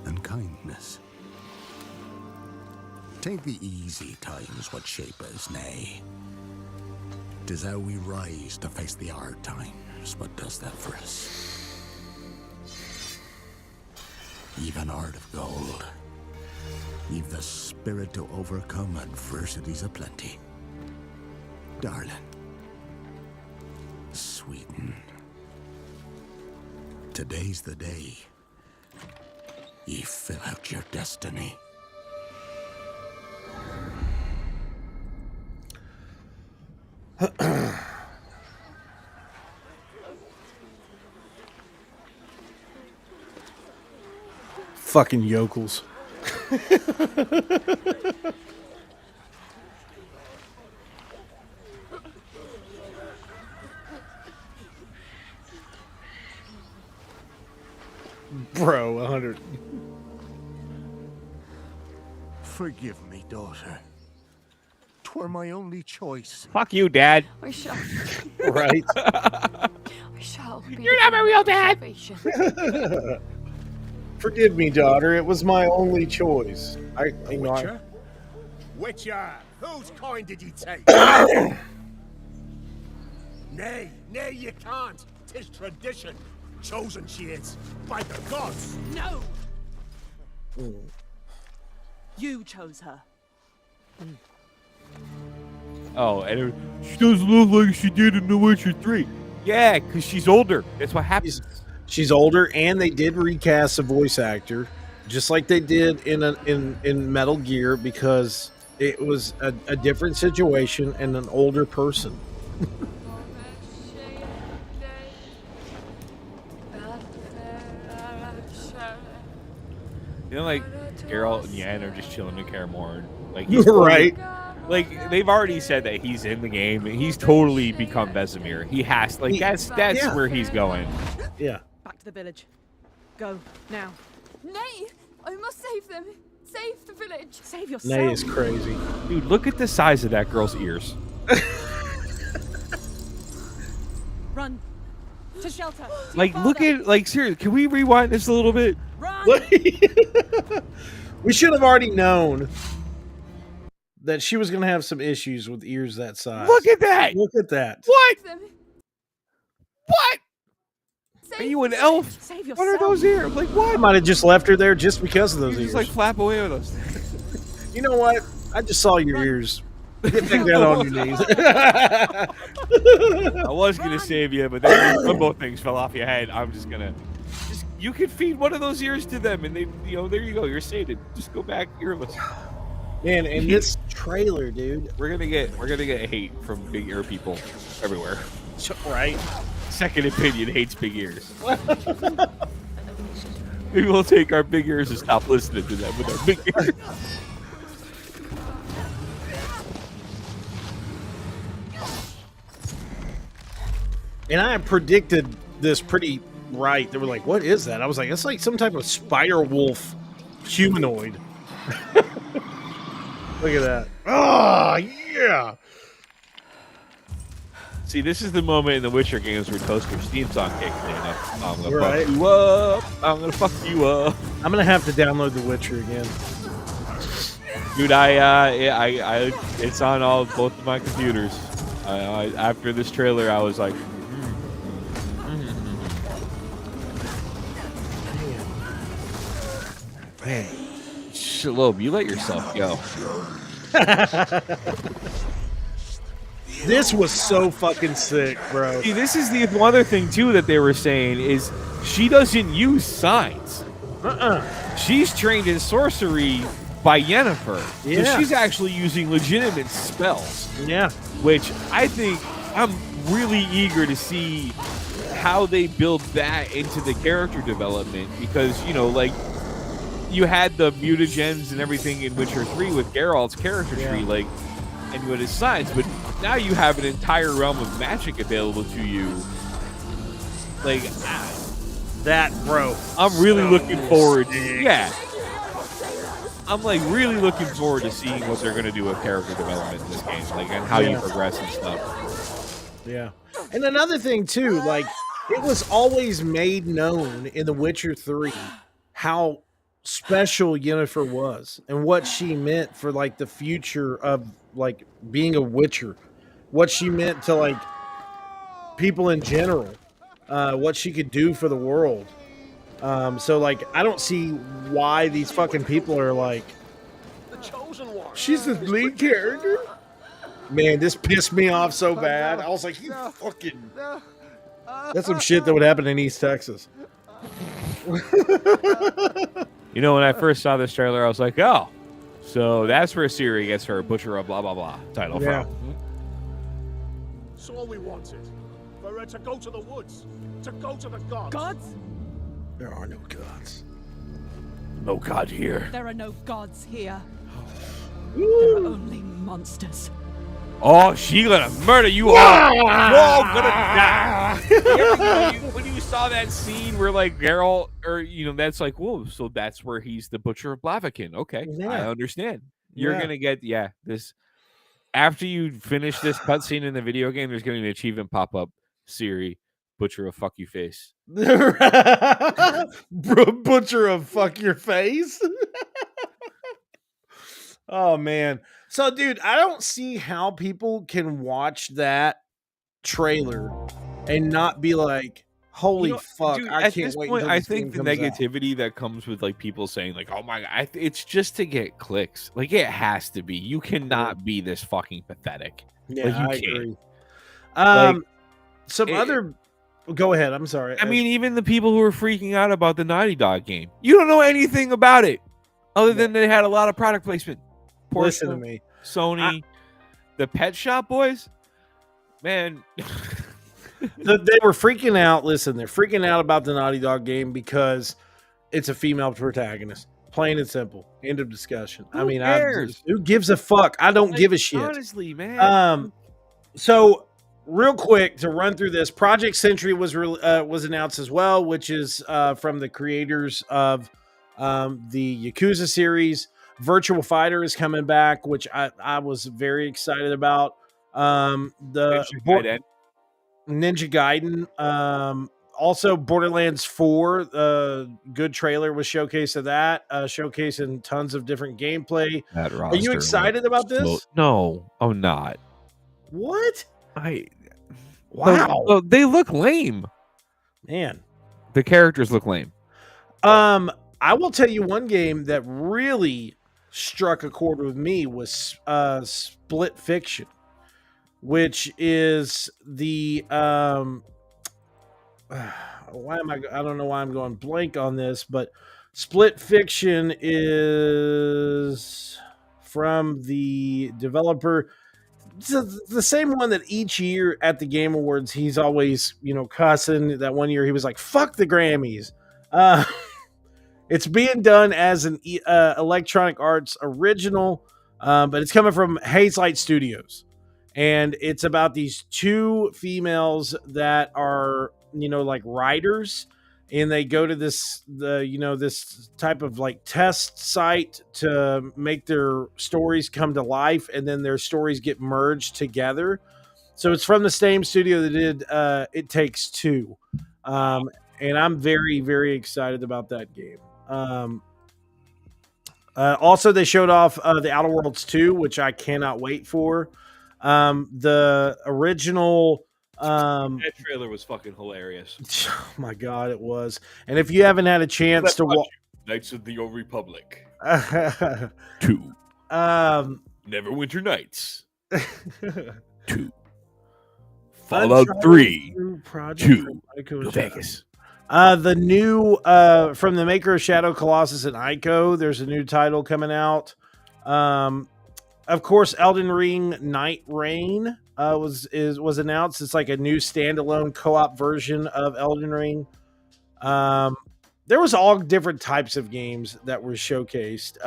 and kindness. Take the easy times what shape us, nay. 'Tis how we rise to face the hard times what does that for us. Ye've an heart of gold. Ye've the spirit to overcome adversities aplenty. Darling, sweeten. Today's the day ye fill out your destiny. Fucking yokels. Bro, 100. Forgive me, daughter. 'Twere my only choice. Fuck you, Dad. We shall. Right? We shall. Be You're not my real dad. salvation. Forgive me, daughter. It was my only choice. I know. Witcher? Witcher, whose coin did ye take? Nay, you can't. 'Tis tradition. Chosen she is, by the gods. No! You chose her. Oh, and she doesn't look like she did in The Witcher 3. Yeah, because she's older. That's what happens. She's older, and they did recast a voice actor, just like they did in Metal Gear, because it was a different situation and an older person. You know, like, Geralt and Yen are just chilling in Kaer Morhen. Like, Right. Like, they've already said that he's in the game, and he's totally become Vesemir. He has, like, that's yeah. where he's going. Yeah. Back to the village. Go, now. Nay, I must save them. Save the village. Save yourself. Nay is crazy. Dude, look at the size of that girl's ears. Run. To shelter. To Like, your look father. at, like, seriously, can we rewind this a little bit? Run. We should have already known that she was going to have some issues with ears that size. Look at that! Look at that. What? Them. What? Save Are you an the elf? Save What yourself. are those ears? Like, I what? might have just left her there just because of You those just, ears. like, flap away with us. You know what? I just saw your ears. Get back down on your knees. I was gonna save you, but then when both things fell off your head, I'm just gonna. You can feed one of those ears to them, and they, there you go. You're sated. Just go back earless. Man, and this trailer, dude. We're gonna get hate from big ear people everywhere. Right? Second opinion hates big ears. Maybe we'll take our big ears and stop listening to them with our big ears. And I predicted this pretty right. They were like, "What is that?" I was like, "It's like some type of spider wolf humanoid." Look at that! Oh yeah. See, this is the moment in the Witcher games where Toaster's theme song kicks in. I'm gonna Right. fuck you up. I'm gonna fuck you up. I'm gonna have to download The Witcher again. Dude, it's on both of my computers. After this trailer, I was like, man, Soleb, you let yourself go. This was so fucking sick, bro. See, this is the other thing too that they were saying is she doesn't use signs. She's trained in sorcery by Yennefer, so Yeah. she's actually using legitimate spells. Yeah. Which I think I'm really eager to see how they build that into the character development, because like you had the mutagens and everything in Witcher 3 with Geralt's character tree, like, and with his signs, but now you have an entire realm of magic available to you. Like that, bro. I'm really looking forward. Yeah. I'm like really looking forward to seeing what they're gonna do with character development in this game, like, and how you progress and stuff. Yeah. And another thing too, like, it was always made known in The Witcher 3 how special Yennefer was and what she meant for like the future of like being a Witcher, what she meant to like people in general, what she could do for the world. So like I don't see why these fucking people are like, she's the lead character. Man, this pissed me off so bad. I was like, you fucking, that's some shit that would happen in East Texas. When I first saw this trailer, I was like, oh, so that's where Ciri gets her Butcher of blah blah blah title from. So all we wanted, for her to go to the woods, to go to the gods. Gods? There are no gods. No god here. There are no gods here. There are only monsters. Oh, she gonna murder you all. You're all gonna die. When you saw that scene where like Geralt, or that's like, whoa, so that's where he's the Butcher of Blaviken. Okay, I understand. You're gonna get this after you finish this cutscene in the video game. There's gonna be an achievement pop up. Ciri, Butcher of fuck you face. Butcher of fuck your face. Oh man. So dude, I don't see how people can watch that trailer and not be like, holy fuck, dude, I at can't this wait. point, until I this think the game comes out. negativity that comes with like people saying like, oh my god, it's just to get clicks. Like, it has to be. You cannot be this fucking pathetic. Yeah, like, you I can't. agree. Other go ahead. I'm sorry. I mean, even the people who are freaking out about the Naughty Dog game, you don't know anything about it other than they had a lot of product placement. Listen to me. Sony, the Pet Shop Boys, man. They were freaking out. Listen, they're freaking out about the Naughty Dog game because it's a female protagonist. Plain and simple. End of discussion. Who cares? Who gives a fuck? I don't give a shit. Honestly, man. So real quick to run through this, Project Sentry was announced as well, which is from the creators of the Yakuza series. Virtual Fighter is coming back, which I was very excited about. The Ninja Gaiden. Also, Borderlands 4, good trailer was showcased of that, showcasing tons of different gameplay. Are you excited about this? No, I'm not. What? Wow. Well, they look lame. Man. The characters look lame. I will tell you one game that really struck a chord with me was Split Fiction, which is the I don't know why I'm going blank on this, but Split Fiction is from the developer. It's the same one that each year at the Game Awards he's always cussing. That one year he was like, fuck the Grammys. It's being done as an Electronic Arts original, but it's coming from Hazelight Studios. and it's about these two females that are, like writers, and they go to this type of like test site to make their stories come to life, and then their stories get merged together. So it's from the same studio that did It Takes Two. And I'm very, very excited about that game. Also, they showed off the Outer Worlds 2, which I cannot wait for. The original... that trailer was fucking hilarious. Oh my God, it was. And if you haven't had a chance to watch... Knights of the Old Republic 2. 2. Neverwinter Nights 2. Fallout 3 2. Vegas. The new from the maker of Shadow Colossus and Ico, there's a new title coming out. Of course, Elden Ring Night Rain was announced. It's like a new standalone co-op version of Elden Ring. There was all different types of games that were showcased.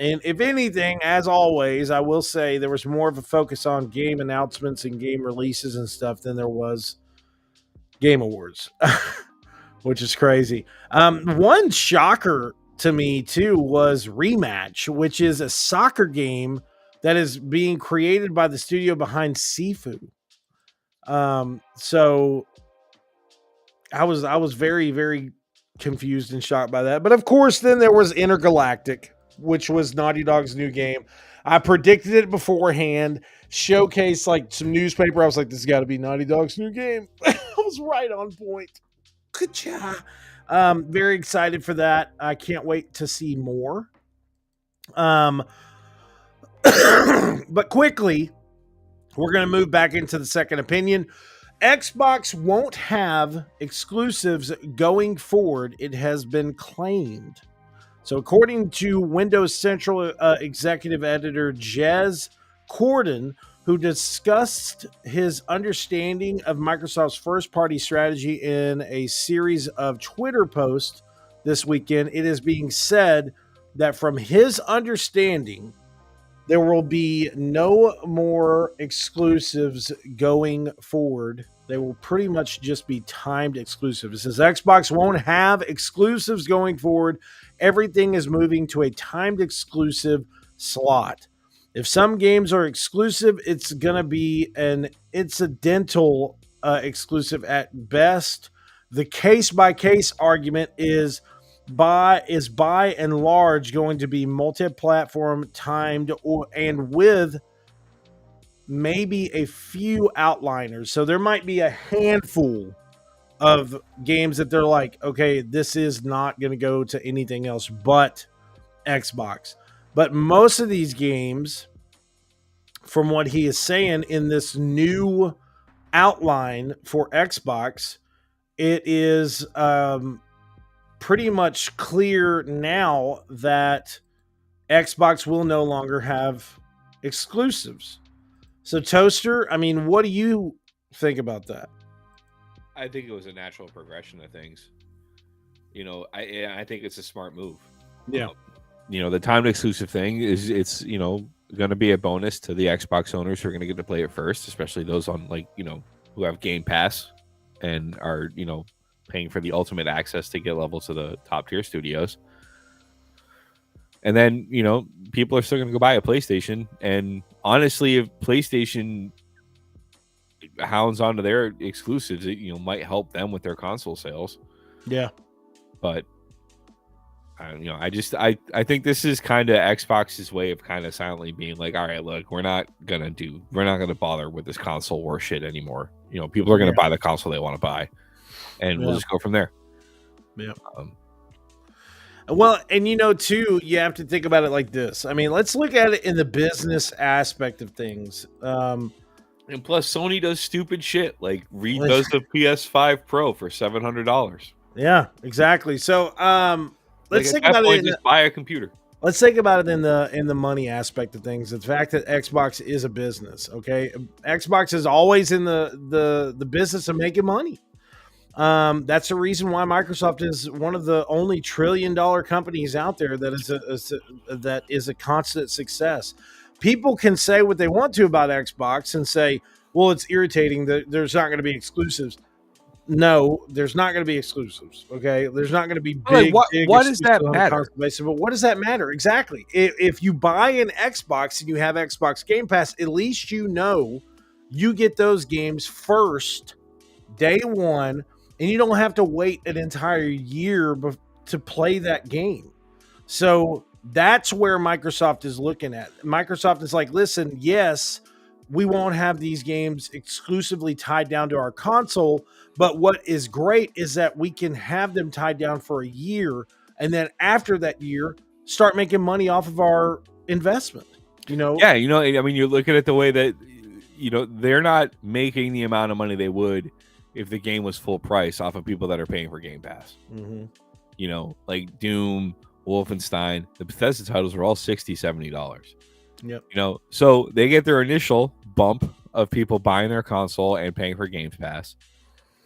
And if anything, as always, I will say there was more of a focus on game announcements and game releases and stuff than there was Game Awards, which is crazy. One shocker to me, too, was Rematch, which is a soccer game that is being created by the studio behind Sifu. So I was very, very confused and shocked by that. But of course, then there was Intergalactic, which was Naughty Dog's new game. I predicted it beforehand, showcased like some newspaper. I was like, this has got to be Naughty Dog's new game. I was right on point. Good job. Very excited for that. I can't wait to see more. But quickly, we're going to move back into the second opinion. Xbox won't have exclusives going forward, it has been claimed. So according to Windows Central executive editor Jez Corden, who discussed his understanding of Microsoft's first-party strategy in a series of Twitter posts this weekend, it is being said that from his understanding, there will be no more exclusives going forward. They will pretty much just be timed exclusives. It says Xbox won't have exclusives going forward. Everything is moving to a timed exclusive slot. If some games are exclusive, it's going to be an incidental exclusive at best. The case-by-case argument is by and large going to be multi-platform timed and with maybe a few outliners. So there might be a handful of games that they're like, okay, this is not going to go to anything else but Xbox. But most of these games, from what he is saying in this new outline for Xbox, it is pretty much clear now that Xbox will no longer have exclusives. So, Toaster, I mean, what do you think about that? I think it was a natural progression of things. I think it's a smart move. Yeah. The timed exclusive thing it's going to be a bonus to the Xbox owners who are going to get to play it first, especially those on who have Game Pass and are, paying for the ultimate access to get level to the top tier studios. And then, people are still going to go buy a PlayStation. And honestly, if PlayStation hounds onto their exclusives, it, might help them with their console sales. Yeah. But, I think this is kind of Xbox's way of kind of silently being like, all right, look, we're not going to bother with this console war shit anymore. People are going to buy the console they want to buy. And we'll just go from there. Yeah. Well, and too, you have to think about it like this. I mean, let's look at it in the business aspect of things. And plus, Sony does stupid shit like redoes the PS5 Pro for $700. Yeah, exactly. So, let's think about it. Just buy a computer. Let's think about it in the money aspect of things. The fact that Xbox is a business. Okay, Xbox is always in the business of making money. That's the reason why Microsoft is one of the only $1 trillion companies out there that is a constant success. people can say what they want to about Xbox and say, well, it's irritating that there's not going to be exclusives. No, there's not going to be exclusives. Okay, there's not going to be big. Why does that matter? Console basis, but what does that matter exactly? If you buy an Xbox and you have Xbox Game Pass, at least you know you get those games first, day one, and you don't have to wait an entire year to play that game. So that's where Microsoft is looking at. Microsoft is like, listen, yes, we won't have these games exclusively tied down to our console, but what is great is that we can have them tied down for a year, and then after that year, start making money off of our investment. Yeah, I mean, you're looking at the way that they're not making the amount of money they would if the game was full price off of people that are paying for Game Pass. Mm-hmm. Like Doom, Wolfenstein, the Bethesda titles are all $60, $70. Yep. So they get their initial bump of people buying their console and paying for Game Pass.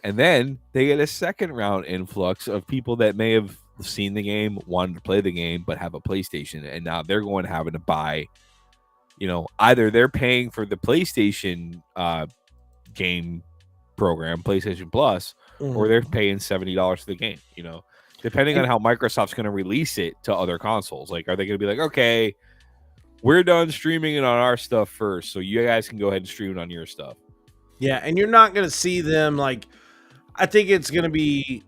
And then they get a second round influx of people that may have seen the game, wanted to play the game, but have a PlayStation. And now they're going to having to buy, either they're paying for the PlayStation game program, PlayStation Plus, or they're paying $70 for the game, depending on how Microsoft's going to release it to other consoles. Like, are they going to be like, okay, we're done streaming it on our stuff first, so you guys can go ahead and stream it on your stuff? Yeah, and you're not going to see them like, I think it's going to be,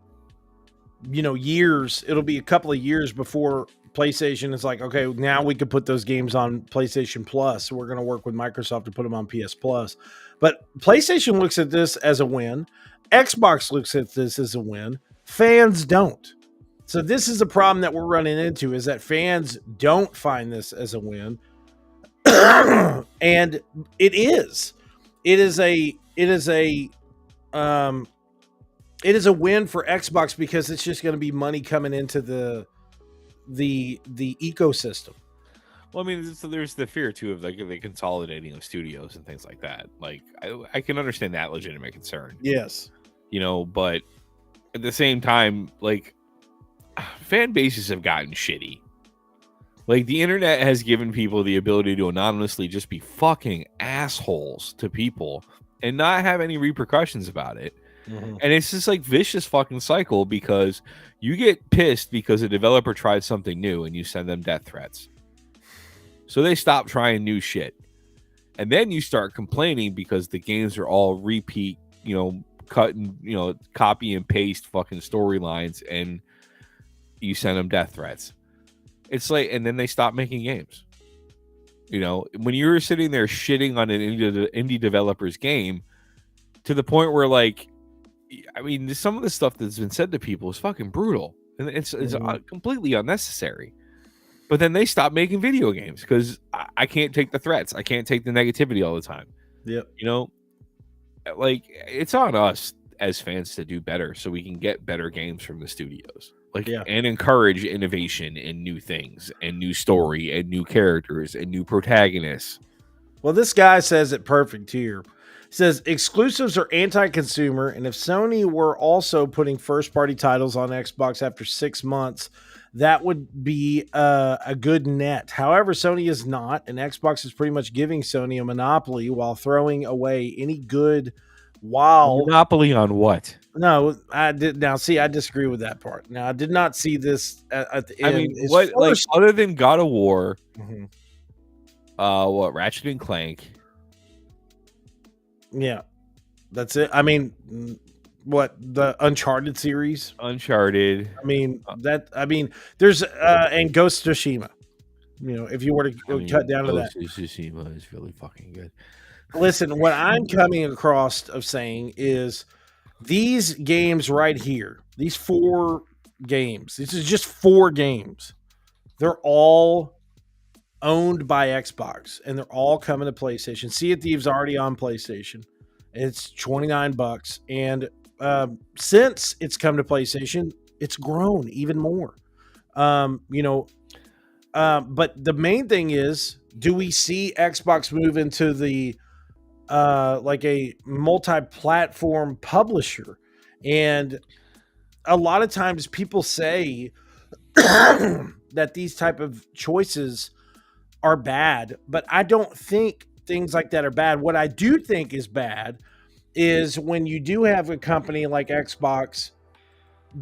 years. It'll be a couple of years before PlayStation is like, okay, now we can put those games on PlayStation Plus. We're going to work with Microsoft to put them on PS Plus. But PlayStation looks at this as a win. Xbox looks at this as a win. Fans don't. So this is a problem that we're running into, is that fans don't find this as a win. And it is. It is a win for Xbox because it's just going to be money coming into the ecosystem. Well, I mean, so there's the fear too of like the consolidating of studios and things like that. Like, I can understand that legitimate concern. Yes, but at the same time, like, fan bases have gotten shitty. Like, the internet has given people the ability to anonymously just be fucking assholes to people and not have any repercussions about it. Mm-hmm. And it's just like vicious fucking cycle because you get pissed because a developer tried something new and you send them death threats. So they stop trying new shit. And then you start complaining because the games are all repeat, cut and, copy and paste fucking storylines, and you send them death threats. It's like, and then they stop making games. When you're sitting there shitting on an indie developer's game to the point where, like, I mean, some of the stuff that's been said to people is fucking brutal, and it's completely unnecessary. But then they stop making video games because I can't take the threats. I can't take the negativity all the time. Yep. Like, it's on us as fans to do better so we can get better games from the studios. Like, and encourage innovation and new things and new story and new characters and new protagonists. Well, this guy says it perfect here. He says exclusives are anti-consumer, and if Sony were also putting first-party titles on Xbox after 6 months, that would be a good net. However, Sony is not, and Xbox is pretty much giving Sony a monopoly while throwing away any good Monopoly on what? No, I did. Now, see, I disagree with that part. Now, I did not see this at the end. I mean, like, other than God of War, Ratchet and Clank? Yeah, that's it. I mean, what, the Uncharted series? Uncharted. I mean, there's and Ghost of Tsushima. If you were to cut down to that, Ghost of Tsushima is really fucking good. Listen, what I'm coming across of saying is these games right here, these 4 games, this is just 4 games. They're all owned by Xbox, and they're all coming to PlayStation. Sea of Thieves already on PlayStation. It's $29, and since it's come to PlayStation, it's grown even more. But the main thing is, do we see Xbox move into the like a multi-platform publisher? And a lot of times people say that these type of choices are bad, but I don't think things like that are bad. What I do think is bad is when you do have a company like Xbox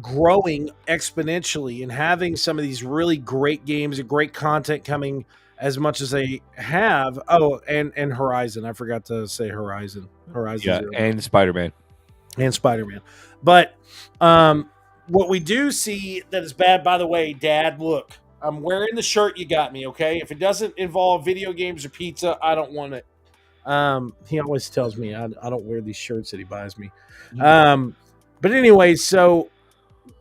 growing exponentially and having some of these really great games and great content coming as much as they have. Oh, and Horizon. I forgot to say Horizon. Yeah, Zero and Spider-Man. and Spider-Man. But what we do see that is bad, by the way, Dad, look, I'm wearing the shirt you got me, okay? If it doesn't involve video games or pizza, I don't want it. He always tells me I don't wear these shirts that he buys me. But anyway, so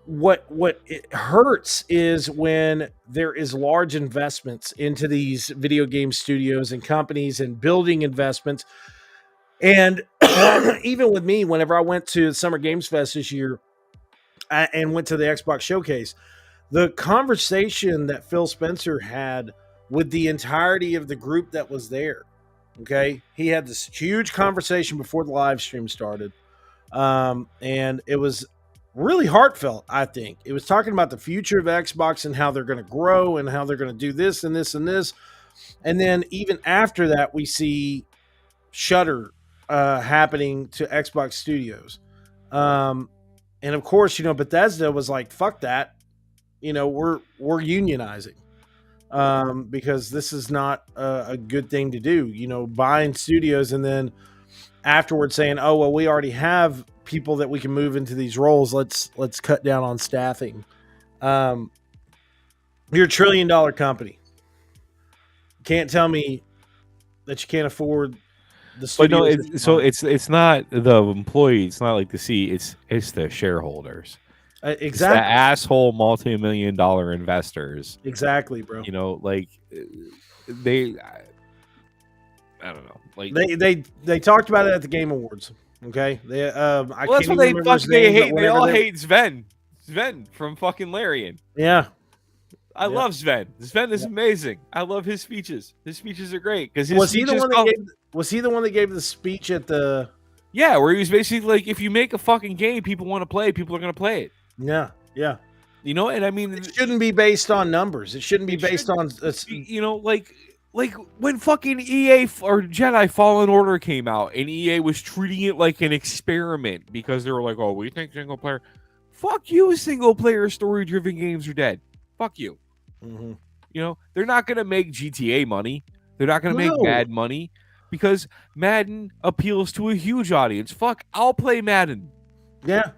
what it hurts is when there is large investments into these video game studios and companies and building investments. And even with me, whenever I went to Summer Games Fest this year and went to the Xbox Showcase, the conversation that Phil Spencer had with the entirety of the group that was there, okay, he had this huge conversation before the live stream started. And it was really heartfelt, I think. It was talking about the future of Xbox and how they're going to grow and how they're going to do this and this and this. And then even after that, we see Shudder happening to Xbox Studios. And of course, Bethesda was like, fuck that. We're unionizing. Because this is not a good thing to do, buying studios and then afterwards saying, oh, well, we already have people that we can move into these roles. Let's cut down on staffing. You're a $1 trillion company. You can't tell me that you can't afford the studios. But no, it's not the employee. It's not like the C. It's the shareholders. Exactly. It's the asshole multi-million-dollar investors. Exactly, bro. They. I don't know. Like they talked about it at the Game Awards. Okay, that's what they hate. They all hate Sven. Sven from fucking Larian. Yeah, I love Sven. Sven is amazing. I love his speeches. His speeches are great because was he the one that gave the speech at the? Yeah, where he was basically like, if you make a fucking game, people want to play. People are going to play it. Yeah, yeah. And I mean, it shouldn't be based on numbers. It shouldn't be based on. Like when fucking EA or Jedi Fallen Order came out and EA was treating it like an experiment because they were like, oh, we think single player. Fuck you, single player story driven games are dead. Fuck you. Mm-hmm. They're not going to make GTA money. They're not going to make Madden money because Madden appeals to a huge audience. Fuck, I'll play Madden. Yeah.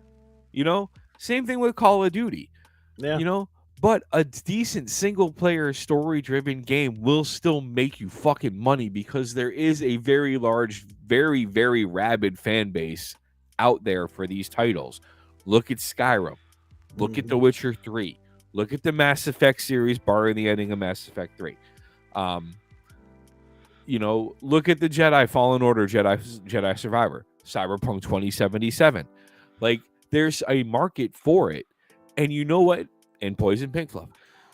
Same thing with Call of Duty. Yeah. But a decent single-player, story-driven game will still make you fucking money because there is a very large, very, very rabid fan base out there for these titles. Look at Skyrim. Look at The Witcher 3. Look at the Mass Effect series, barring the ending of Mass Effect 3. Look at the Jedi Fallen Order, Jedi Survivor, Cyberpunk 2077. Like, there's a market for it. And you know what? And Poison Pink Fluff.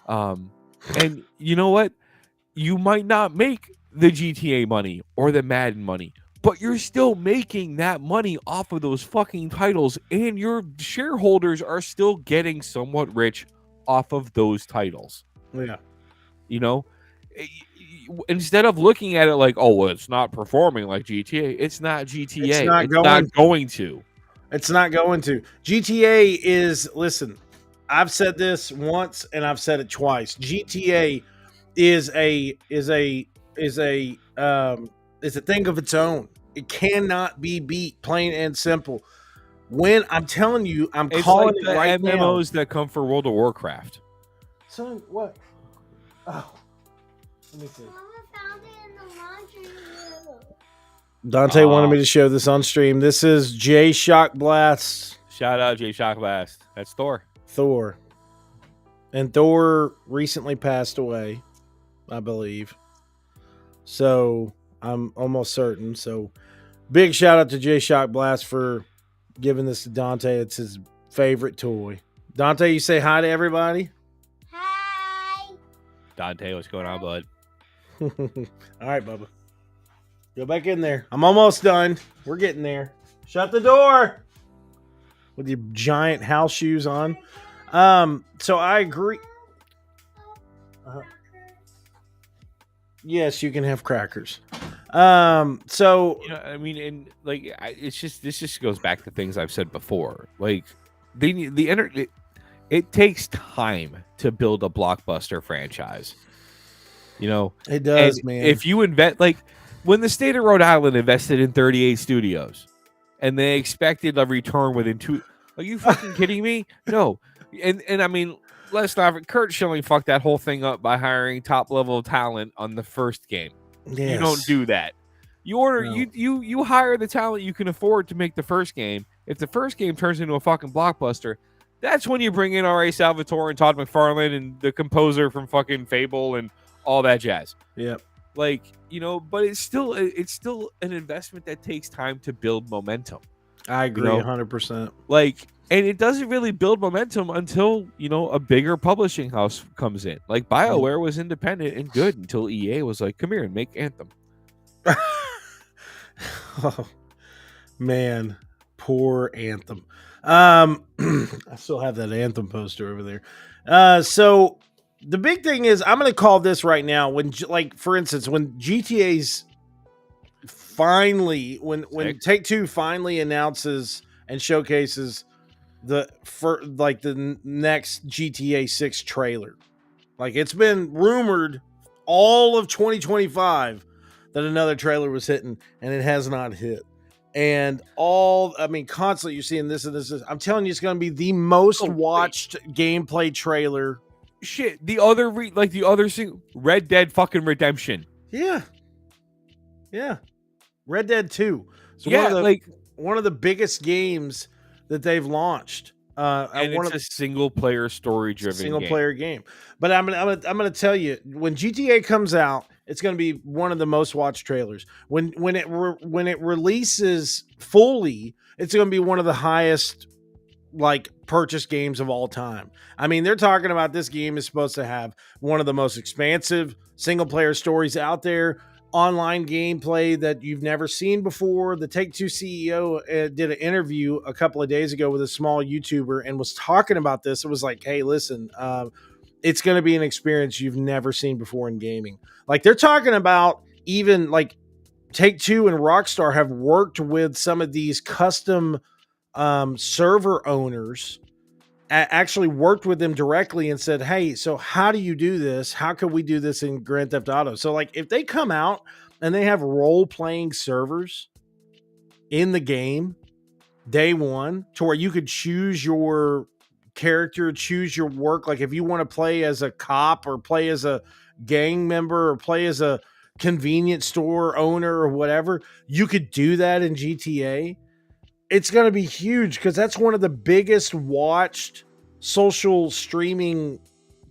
And you know what? You might not make the GTA money or the Madden money, but you're still making that money off of those fucking titles, and your shareholders are still getting somewhat rich off of those titles. Yeah. Instead of looking at it like, oh, well, it's not performing like GTA. It's not GTA. It's not going to. It's not going to. GTA is, listen, I've said this once and I've said it twice. GTA is a thing of its own. It cannot be beat, plain and simple. When I'm telling you, it's calling like it right now. MMOs that come for World of Warcraft. So what? Oh, let me see. Mama found it in the laundry room. Dante wanted me to show this on stream. This is J Shock Blast. Shout out J Shock Blast. That's Thor. And Thor recently passed away, I believe. So I'm almost certain. So big shout out to J Shock Blast for giving this to Dante. It's his favorite toy. Dante, you say hi to everybody. Hi. Dante, what's going on, bud? All right, Bubba. Go back in there. I'm almost done. We're getting there. Shut the door with your giant house shoes on. So I agree. Yes, you can have crackers. So You know, I mean, and like, it's just this just goes back to things I've said before. Like, it takes time to build a blockbuster franchise. You know, it and does, man. if you invest, like, when the state of Rhode Island invested in 38 studios, and they expected a return within 2, are you fucking kidding me? No, and I mean, let's not. Kurt Schilling fucked that whole thing up by hiring top level talent on the first game. You don't Yes. do that. You order No. you hire the talent you can afford to make the first game. If the first game turns into a fucking blockbuster, that's when you bring in R.A. Salvatore and Todd McFarlane and the composer from fucking Fable and all that jazz. Yep. Like, you know, but it's still an investment that takes time to build momentum. I agree, know? 100%. Like, and it doesn't really build momentum until, you know, a bigger publishing house comes in. Like, BioWare was independent and good until EA was like, come here and make Anthem. Oh, man, poor Anthem. I still have that Anthem poster over there. So the big thing is, I'm going to call this right now. When, like, for instance, when GTA's finally, when Take-Two finally announces and showcases the next GTA 6 trailer, like, it's been rumored all of 2025 that another trailer was hitting, and it has not hit. And constantly you're seeing this and this. I'm telling you, it's going to be the most watched gameplay trailer. Shit, the other thing, Red Dead fucking Redemption. Yeah. Red Dead 2. It's one of the biggest games that they've launched. And it's a single player story driven player game. But I'm gonna tell you, when GTA comes out, it's gonna be one of the most watched trailers. When it releases fully, it's gonna be one of the highest purchase games of all time. I mean, they're talking about this game is supposed to have one of the most expansive single player stories out there. Online gameplay that you've never seen before. The Take-Two CEO did an interview a couple of days ago with a small YouTuber and was talking about this. It was like, hey, listen, it's going to be an experience you've never seen before in gaming. Like, they're talking about, even like Take-Two and Rockstar have worked with some of these custom server owners, actually worked with them directly and said, hey, so how do you do this? How can we do this in Grand Theft Auto? So, like, if they come out and they have role-playing servers in the game day one, to where you could choose your character, choose your work. Like, if you want to play as a cop or play as a gang member or play as a convenience store owner or whatever, you could do that in GTA. It's going to be huge because that's one of the biggest watched social streaming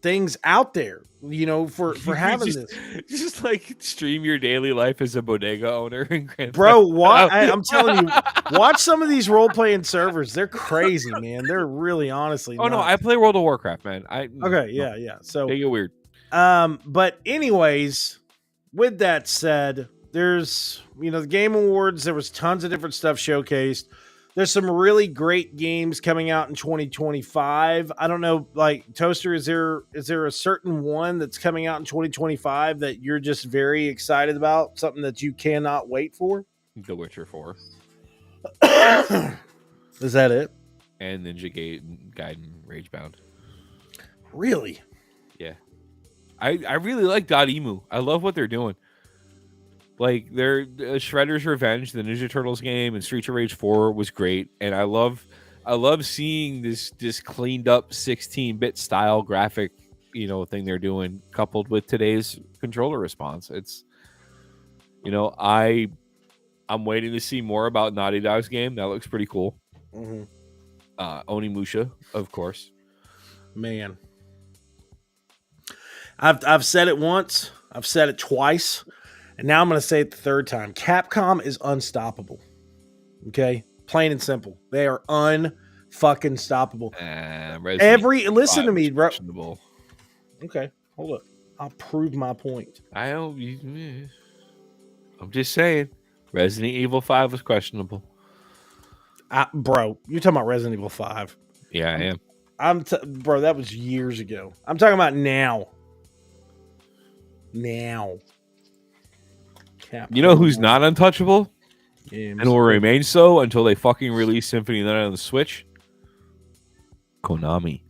things out there, you know, for having this. Just like stream your daily life as a bodega owner in Grand Bro, I'm telling you, watch some of these role-playing servers. They're crazy, man. They're really, honestly Oh, nuts. no, I play World of Warcraft, man. Yeah. So they get weird. But anyways, with that said, there's, you know, the Game Awards, there was tons of different stuff showcased. There's some really great games coming out in 2025. I don't know, like, Toaster, is there a certain one that's coming out in 2025 that you're just very excited about? Something that you cannot wait for? The Witcher 4. Is that it? And Ninja Gaiden Ragebound. Really? Yeah. I really like Dotemu. I love what they're doing. Like, their Shredder's Revenge, the Ninja Turtles game, and Streets of Rage 4 was great, and I love seeing this cleaned up 16-bit style graphic, you know, thing they're doing, coupled with today's controller response. It's, you know, I'm waiting to see more about Naughty Dog's game. That looks pretty cool. Mm-hmm. Onimusha, of course. Man, I've said it once, I've said it twice. And now I'm going to say it the third time. Capcom is unstoppable. Okay? Plain and simple. They are unfucking stoppable. Listen to me, bro. Okay, hold up. I'll prove my point. I'm just saying. Resident Evil 5 was questionable. Bro, you're talking about Resident Evil 5. Yeah, I am. Bro, that was years ago. I'm talking about now. You know who's not untouchable Games. and will remain so until they fucking release Symphony of the Night on the Switch? Konami.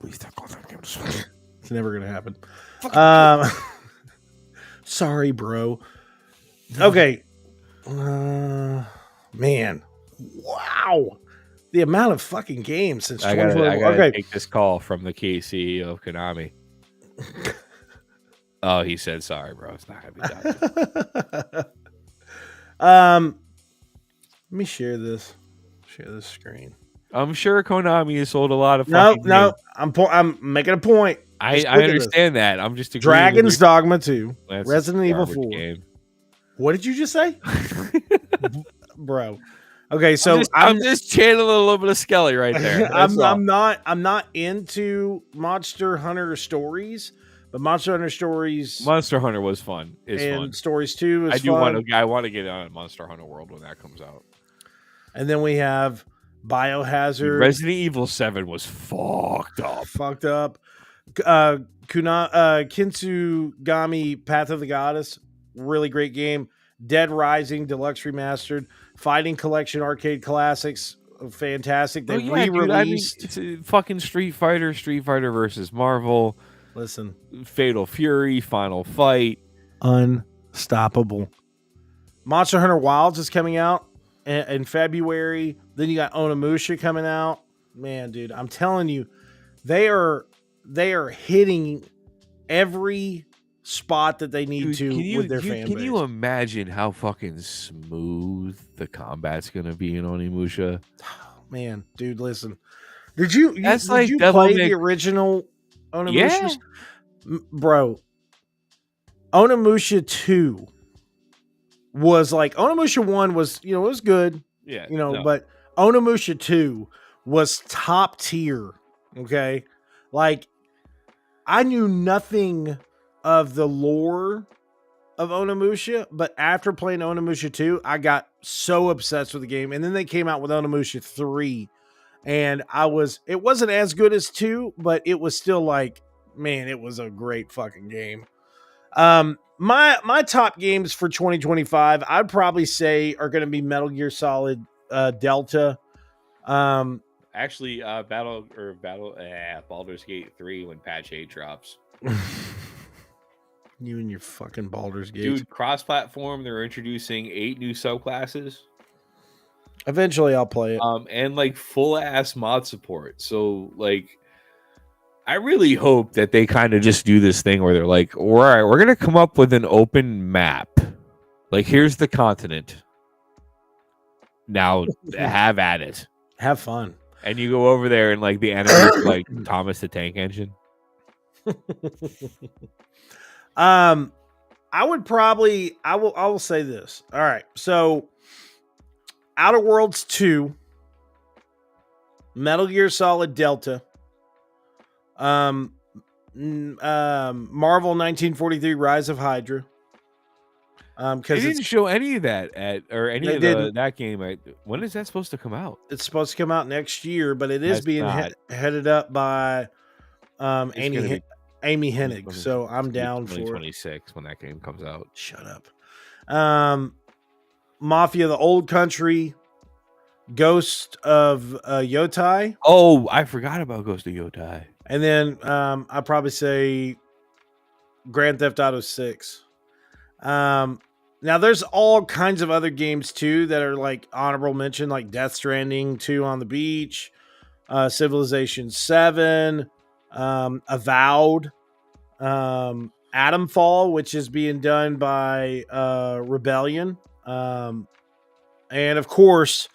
Release that goddamn game on the Switch. It's never gonna happen. Sorry, bro. Okay. Man. Wow. The amount of fucking games since I gotta 2021. take this call from the key CEO of Konami. Oh, he said sorry, bro. It's not gonna be done. Let me share this. Share this screen. I'm sure Konami has sold a lot of No, fucking no. games. I'm making a point. I Just look at understand that. I'm just this. agreeing with Dragon's you. Dogma 2, That's Resident a Evil garbage 4. game. What did you just say? Bro. Okay, so I'm just channeling a little bit of Skelly right there. That's all. I'm not into Monster Hunter stories, but Monster Hunter stories Monster Hunter was fun. It's and fun. Stories 2 is I fun. want to get on Monster Hunter World when that comes out. And then we have Biohazard. Resident Evil 7 was fucked up. Fucked up. Kitsugami Path of the Goddess, really great game. Dead Rising Deluxe Remastered, Fighting Collection Arcade Classics, fantastic. They re-released. Dude, it's a fucking Street Fighter versus Marvel, Listen, Fatal Fury, Final Fight. unstoppable. Monster Hunter Wilds is coming out in February. Then you got Onimusha coming out. Man, dude, I'm telling you, they are hitting every spot that they need with their fan base. Can you imagine how fucking smooth the combat's gonna be in Onimusha? Man, dude, listen. Did you like you Devil play May- the original Onimusha? Yeah. Bro. Onimusha 2 was like Onimusha 1 was, it was good. Yeah, But Onimusha 2 was top tier. Okay. Like, I knew nothing of the lore of Onimusha, but after playing Onimusha 2, I got so obsessed with the game. And then they came out with Onimusha 3, and it wasn't as good as 2, but it was still like, man, it was a great fucking game. My top games for 2025, I'd probably say are going to be Metal Gear Solid Delta. Actually, Baldur's Gate 3 when patch 8 drops. You and your fucking Baldur's Gate. Dude, cross-platform, they're introducing 8 new subclasses. Eventually I'll play it. And like full-ass mod support. So like I really hope that they kind of just do this thing where they're like, all right, we're going to come up with an open map. Like, here's the continent. Now have at it. Have fun. And you go over there and like the enemies like Thomas the Tank Engine. I will say this. All right. So Outer Worlds 2, Metal Gear Solid Delta, Marvel 1943 Rise of Hydra. They Because didn't show any of that that game. When is that supposed to come out? it's supposed to come out next year, but it is That's being not. headed up by It's gonna be Amy Hennig. So I'm down for 2026 when that game comes out. Shut up. Mafia: The Old Country, Ghost of Yotai, Oh, I forgot about Ghost of Yotai. and then I'd probably say Grand Theft Auto 6. Now there's all kinds of other games too that are like honorable mention, like Death Stranding 2 on the beach, Civilization 7, Avowed, Atomfall, which is being done by Rebellion, and of course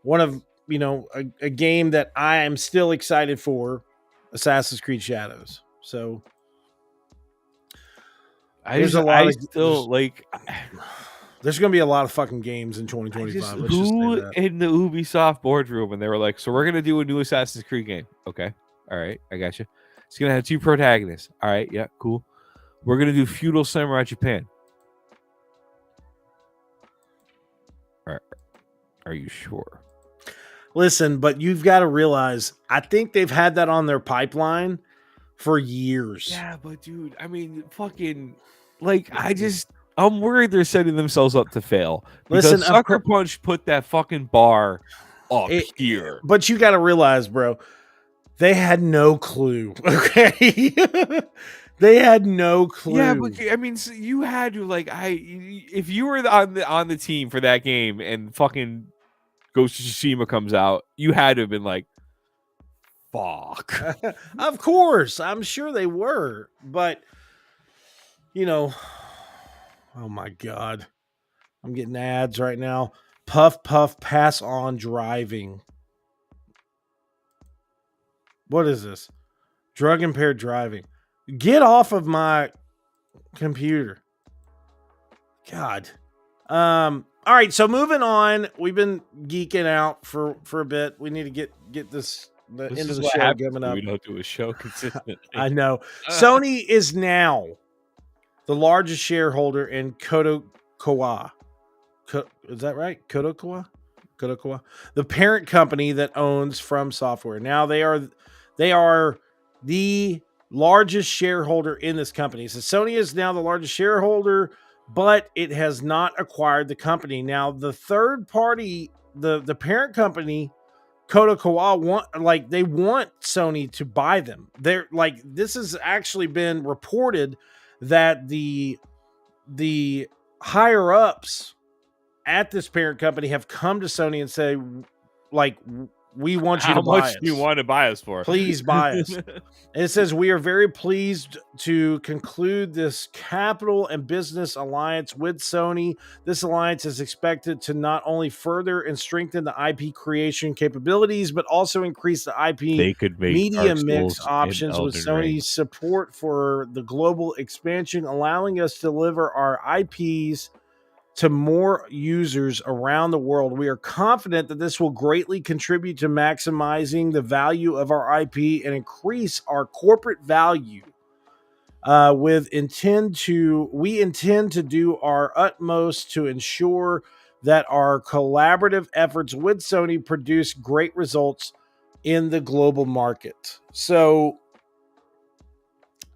one of a game that I am still excited for, Assassin's Creed Shadows. So there's going to be a lot of fucking games in 2025. Let's just say that. In the Ubisoft boardroom, and they were like, so we're going to do a new Assassin's Creed game. Okay. All right. I got you. It's going to have 2 protagonists. All right. Yeah, cool. We're going to do feudal samurai Japan. Are you sure? Listen, but you've got to realize, I think they've had that on their pipeline for years. Yeah, but dude, I mean, fucking like I'm worried they're setting themselves up to fail because Listen, Sucker Punch put that fucking bar up here. But you got to realize, bro, they had no clue. Okay, they had no clue. Yeah, but I mean, so you had to if you were on the team for that game and fucking Ghost of Tsushima comes out, you had to have been like, fuck. Of course, I'm sure they were, but oh my god, I'm getting ads right now. Puff puff pass on driving. What is this? Drug impaired driving. Get off of my computer. God. All right, so moving on. We've been geeking out for a bit. We need to get this end of the show coming up. We don't do a show consistently. I know. Sony is now the largest shareholder in Kadokawa. Is that right? Kadokawa? The parent company that owns From Software. Now they are the largest shareholder in this company. So Sony is now the largest shareholder, but it has not acquired the company. Now the third party, the parent company, Kadokawa, want Sony to buy them. They're like, this has actually been reported that the higher ups at this parent company have come to Sony and say, like, we want you to buy us. How much do you want to buy us for? Please buy us. And it says, we are very pleased to conclude this capital and business alliance with Sony. This alliance is expected to not only further and strengthen the IP creation capabilities, but also increase the IP media mix options with Sony's support for the global expansion, allowing us to deliver our IPs to more users around the world. We are confident that this will greatly contribute to maximizing the value of our IP and increase our corporate value. We intend to do our utmost to ensure that our collaborative efforts with Sony produce great results in the global market. So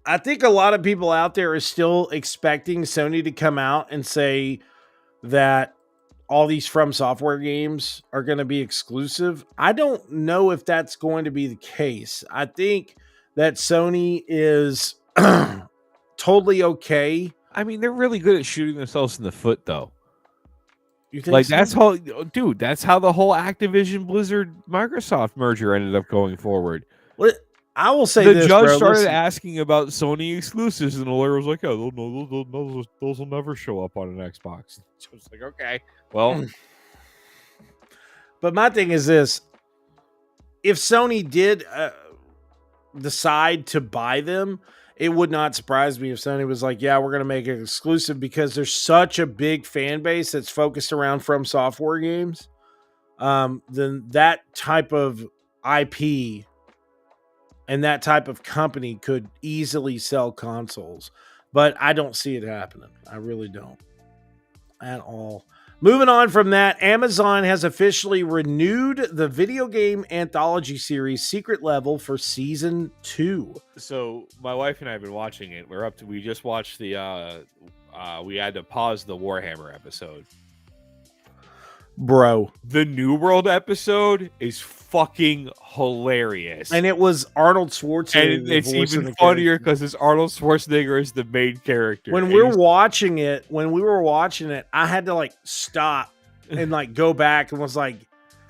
I think a lot of people out there are still expecting Sony to come out and say that all these From Software games are going to be exclusive. I don't know if that's going to be the case. I think that Sony is totally okay. I mean, they're really good at shooting themselves in the foot, though. You think so? That's how, dude, that's how the whole Activision Blizzard Microsoft merger ended up going forward. I will say the this, judge bro, started asking about Sony exclusives, and the lawyer was like, "Yeah, those will never show up on an Xbox." So it's like, okay, well. But my thing is this: if Sony did decide to buy them, it would not surprise me if Sony was like, "Yeah, we're going to make it exclusive," because there's such a big fan base that's focused around From Software games. Then that type of IP and that type of company could easily sell consoles. But I don't see it happening. I really don't. At all. Moving on from that, Amazon has officially renewed the video game anthology series Secret Level for season 2. So my wife and I have been watching it. We just watched we had to pause the Warhammer episode. Bro, the New World episode is fucking hilarious, and it was Arnold Schwarzenegger. And it's even funnier because it's Arnold Schwarzenegger as the main character. When we were watching it, I had to like stop and like go back and was like,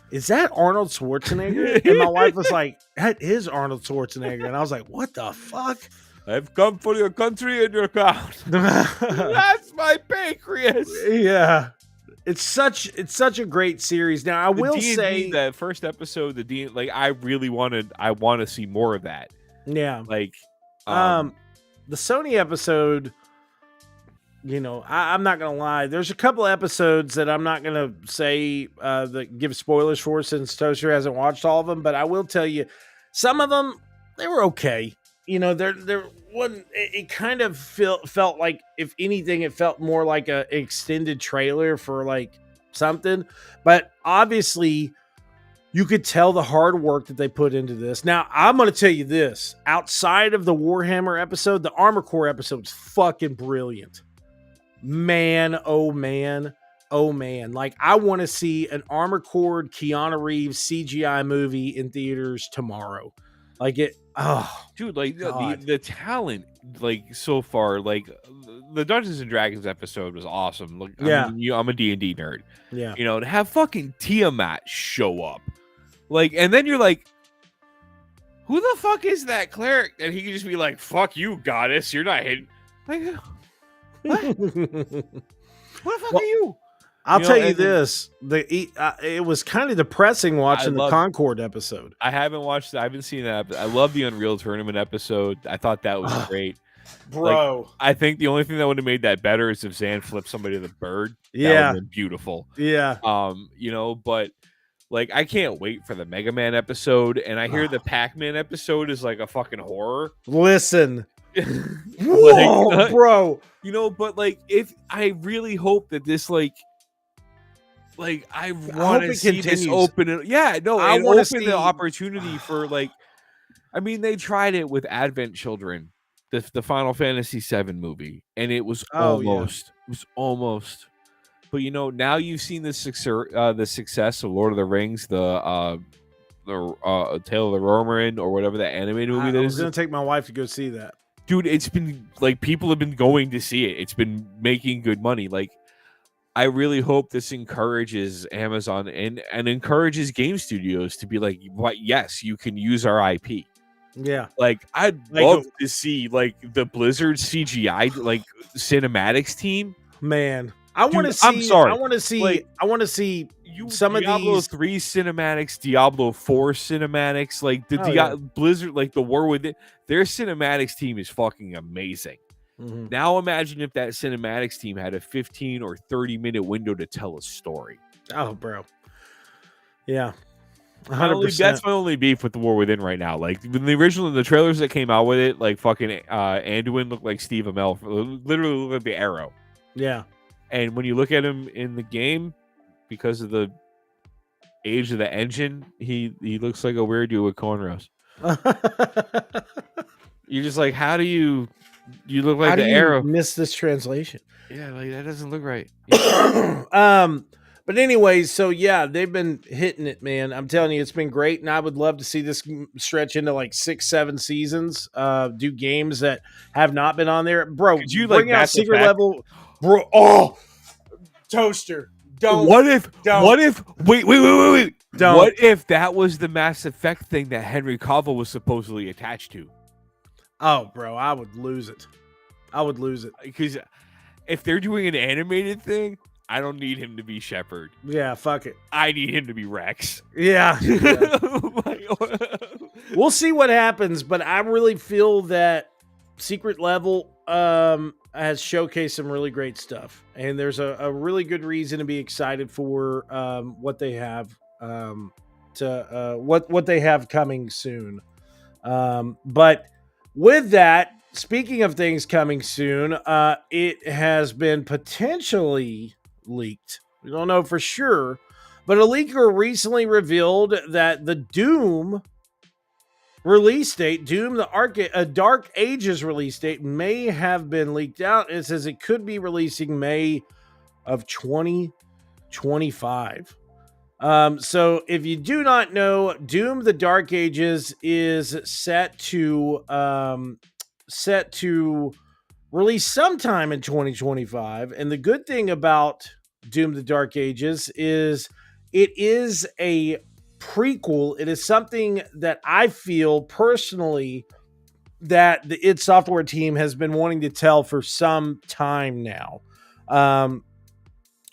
"Is that Arnold Schwarzenegger?" And my wife was like, "That is Arnold Schwarzenegger," and I was like, "What the fuck?" I've come for your country and your crown. That's my pancreas. Yeah. It's such a great series. Now I will say that first episode, I want to see more of that. Yeah. Like the Sony episode, I'm not gonna lie. There's a couple episodes that I'm not gonna say that give spoilers for, since Toaster hasn't watched all of them, but I will tell you some of them, they were okay. There wasn't. It kind of felt like, if anything, it felt more like an extended trailer for like something. But obviously, You could tell the hard work that they put into this. Now, I'm going to tell you this. Outside of the Warhammer episode, the Armor Core episode is fucking brilliant. Man, oh man, oh man. Like, I want to see an Armor Core Keanu Reeves CGI movie in theaters tomorrow. Like it, oh. Dude, like God. the talent, like so far, like the Dungeons and Dragons episode was awesome. Like, Yeah. I mean, I'm a D&D nerd. Yeah. You know, to have fucking Tiamat show up, like, and then you're like, who the fuck is that cleric? And he can just be like, "Fuck you, goddess, you're not hitting." Like, what? What the fuck are you? I'll You know, tell you and then- this: it was kind of depressing watching the love- Concord episode. I haven't watched that. I haven't seen that. I love the Unreal Tournament episode. I thought that was great. Bro. I think the only thing that would have made that better is if Zan flipped somebody to the bird. That would Yeah. have been beautiful. Yeah. You know, but like I can't wait for the Mega Man episode, and I hear the Pac-Man episode is like a fucking horror. Listen. Whoa, Like, bro. you know, but like if I really hope that this like I want hope to it see this continues. open it. Yeah, no, I and wanna open see- the opportunity for like I mean they tried it with Advent Children, the Final Fantasy VII movie, and it was almost. But you know, now you've seen the success of Lord of the Rings, the Tale of the Romarin, or whatever that animated movie I that was is. going to take my wife to go see that. Dude, it's been like people have been going to see it. It's been making good money. Like, I really hope this encourages Amazon and encourages game studios to be like, "What? Yes, you can use our IP." Yeah. Like, I'd Like love to see like the Blizzard CGI like cinematics team. Man. I want to Dude, see I'm sorry. I want to see Like, some of Diablo these 3 cinematics, Diablo 4 cinematics, like the Oh, yeah. Blizzard, like the War Within, their cinematics team is fucking amazing. Mhm. Now imagine if that cinematics team had a 15 or 30-minute window to tell a story. Oh, bro. Yeah. That's my only beef with the War Within right now. Like when the trailers that came out with it, like fucking Anduin looked like Steve Amell, literally looked like the Arrow. Yeah. And when you look at him in the game, because of the age of the engine, he looks like a weird dude with cornrows. You're just like, how do you look like How the do you Arrow? miss this translation? Yeah, like that doesn't look right. But anyways, so yeah, they've been hitting it, man. I'm telling you, it's been great, and I would love to see this stretch into like 6-7 seasons. Do games that have not been on there, bro. Could you, bring like, out that's the secret fact- level, bro? Oh, toaster. Don't. What if? don't. What if? Wait! Don't. What if that was the Mass Effect thing that Henry Cavill was supposedly attached to? Oh, bro, I would lose it. I would lose it. Because if they're doing an animated thing, I don't need him to be Shepard. Yeah, fuck it. I need him to be Rex. Yeah. Like, We'll see what happens, but I really feel that Secret Level has showcased some really great stuff, and there's a really good reason to be excited for what they have what they have coming soon. But with that, speaking of things coming soon, it has been potentially leaked. We don't know for sure, but a leaker recently revealed that the Doom release date, Doom the Dark Ages release date, may have been leaked out. It says it could be releasing May of 2025. So if you do not know, Doom the Dark Ages is set to release sometime in 2025. And the good thing about Doom the Dark Ages is it is a prequel. It is something that I feel personally that the id Software team has been wanting to tell for some time now.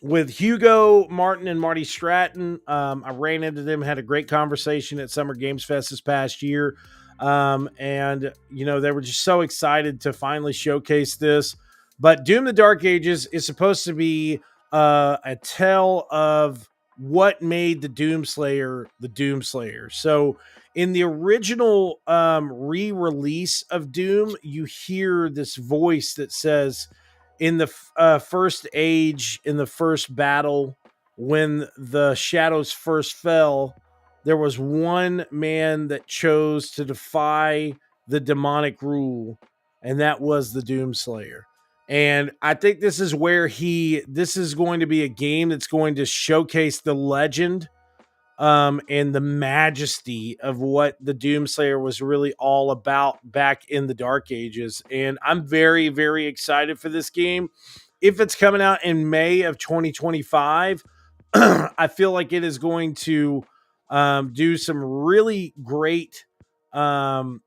With Hugo Martin and Marty Stratton, I ran into them, had a great conversation at Summer Games Fest this past year. And, you know, they were just so excited to finally showcase this. But Doom the Dark Ages is supposed to be a tale of what made the Doomslayer. So in the original re-release of Doom, you hear this voice that says, in the first age, in the first battle, when the shadows first fell, there was one man that chose to defy the demonic rule, and that was the Doomslayer. And I think this is where this is going to be a game that's going to showcase the legend and the majesty of what the Doomslayer was really all about back in the Dark Ages. And I'm very, very excited for this game. If it's coming out in May of 2025, I feel like it is going to do some really great numbers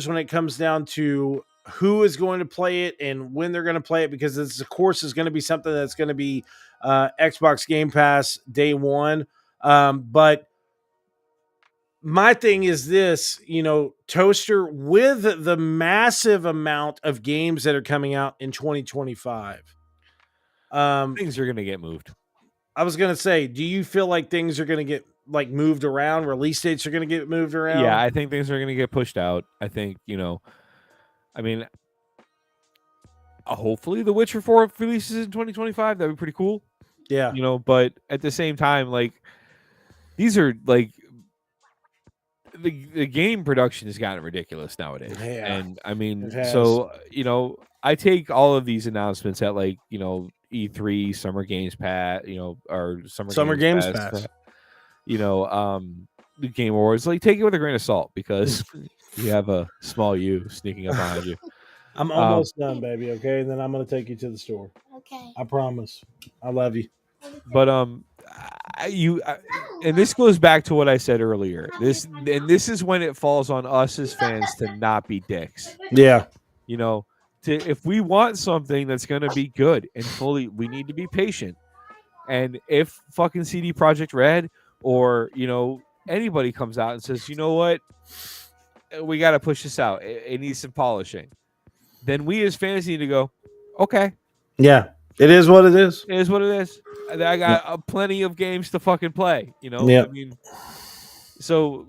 when it comes down to who is going to play it and when they're going to play it, because this, of course, is going to be something that's going to be Xbox Game Pass day one. But my thing is this, Toaster, with the massive amount of games that are coming out in 2025, Things are going to get moved. I was going to say, do you feel like things are going to get moved around? Release dates are going to get moved around? Yeah, I think things are going to get pushed out. I think, hopefully The Witcher 4 releases in 2025. That'd be pretty cool. Yeah. But at the same time, these are the game production has gotten ridiculous nowadays. Yeah, and so I take all of these announcements at E3, Summer Games Pass, or Summer Games Pass. The Game Awards, take it with a grain of salt, because you have a small you sneaking up behind you. I'm almost done, baby. Okay, and then I'm gonna take you to the store. Okay. I promise. I love you. But and this goes back to what I said earlier. This is when it falls on us as fans to not be dicks. Yeah. If we want something that's gonna be good and fully, we need to be patient. And if fucking CD Projekt Red or anybody comes out and says, you know what, we got to push this out, it needs some polishing, then we as fans need to go, okay, yeah, it is what it is. It is what it is. I got plenty of games to fucking play. Yeah. So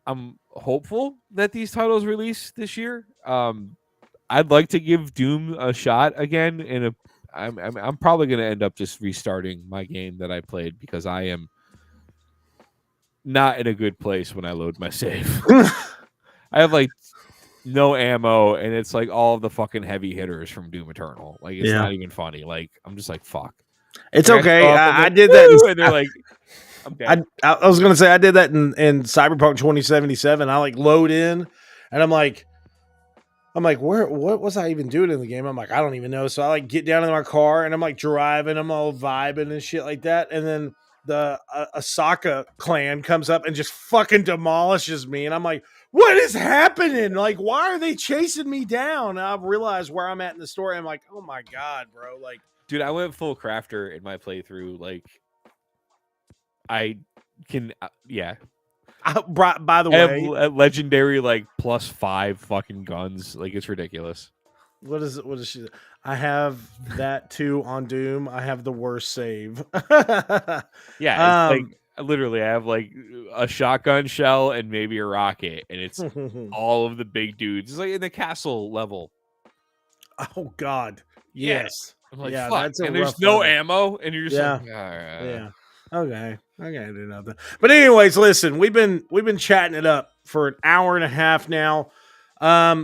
I'm hopeful that these titles release this year. I'd like to give Doom a shot again, and I'm probably going to end up just restarting my game that I played, because I am not in a good place when I load my save. I have no ammo, and it's all of the fucking heavy hitters from Doom Eternal. It's not even funny. I'm just fuck. It's okay. I did that. And they're I'm dead. I was gonna say I did that in Cyberpunk 2077. I load in, and I'm like, what was I even doing in the game? I'm I don't even know. So I get down in my car, and I'm driving, I'm all vibing and shit like that, and then the Asaka clan comes up and just fucking demolishes me, and I'm what is happening? Why are they chasing me down? And I realize where I'm at in the story. I'm oh my god, bro! Dude, I went full crafter in my playthrough. I can, yeah. By the I way, have legendary +5 fucking guns. It's ridiculous. What is she? I have that too on Doom. I have the worst save. Yeah, it's literally, I have a shotgun shell and maybe a rocket, and it's all of the big dudes. It's in the castle level. Oh God, yes. I'm yeah, fuck. That's a and there's rough no one. ammo, and you're just Yeah. all right. Yeah. Okay. I gotta do nothing. But anyways, listen, we've been chatting it up for an hour and a half now.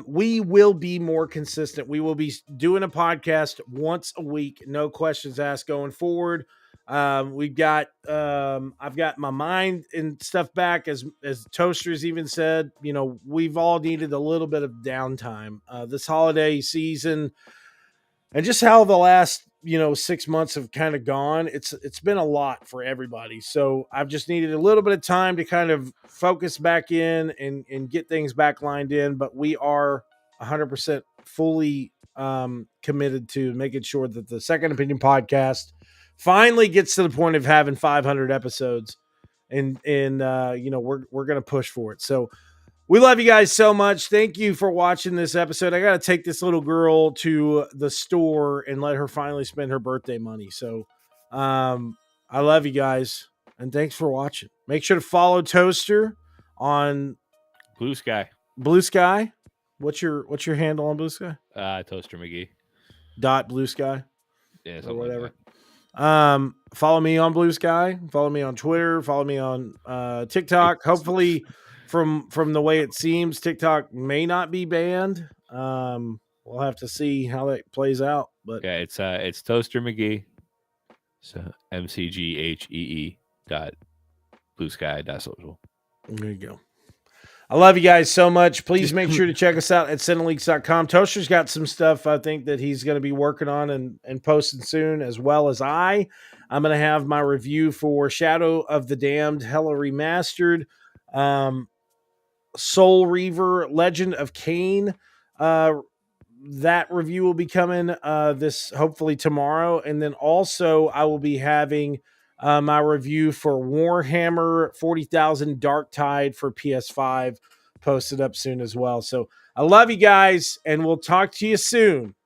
We will be more consistent. We will be doing a podcast once a week, no questions asked going forward. I've got my mind and stuff back, as Toasters even said. We've all needed a little bit of downtime this holiday season, and just how the last 6 months have kind of gone. It's been a lot for everybody. So I've just needed a little bit of time to kind of focus back in and get things back lined in. But we are 100% fully committed to making sure that the Second Opinion podcast finally gets to the point of having 500 episodes, and we're going to push for it. So we love you guys so much. Thank you for watching this episode. I got to take this little girl to the store and let her finally spend her birthday money. So I love you guys, and thanks for watching. Make sure to follow Toaster on Blue Sky. Blue Sky. What's your handle on Blue Sky? Toaster McGee. .Blue Sky. Yeah, or whatever. Follow me on Blue Sky. Follow me on Twitter. Follow me on TikTok. Hopefully, from the way it seems, TikTok may not be banned. We'll have to see how that plays out. But Yeah, it's Toaster McGee. So MCGHEE dot bluesky.social. there you go. I love you guys so much. Please make sure to check us out at cineleaks.com. Toaster's got some stuff I think that he's going to be working on and posting soon, as well as I'm going to have my review for Shadow of the Damned, Hella Remastered, Soul Reaver, Legend of Kain. That review will be coming this hopefully tomorrow. And then also I will be having my review for Warhammer 40,000 Dark Tide for PS5 posted up soon as well. So I love you guys, and we'll talk to you soon.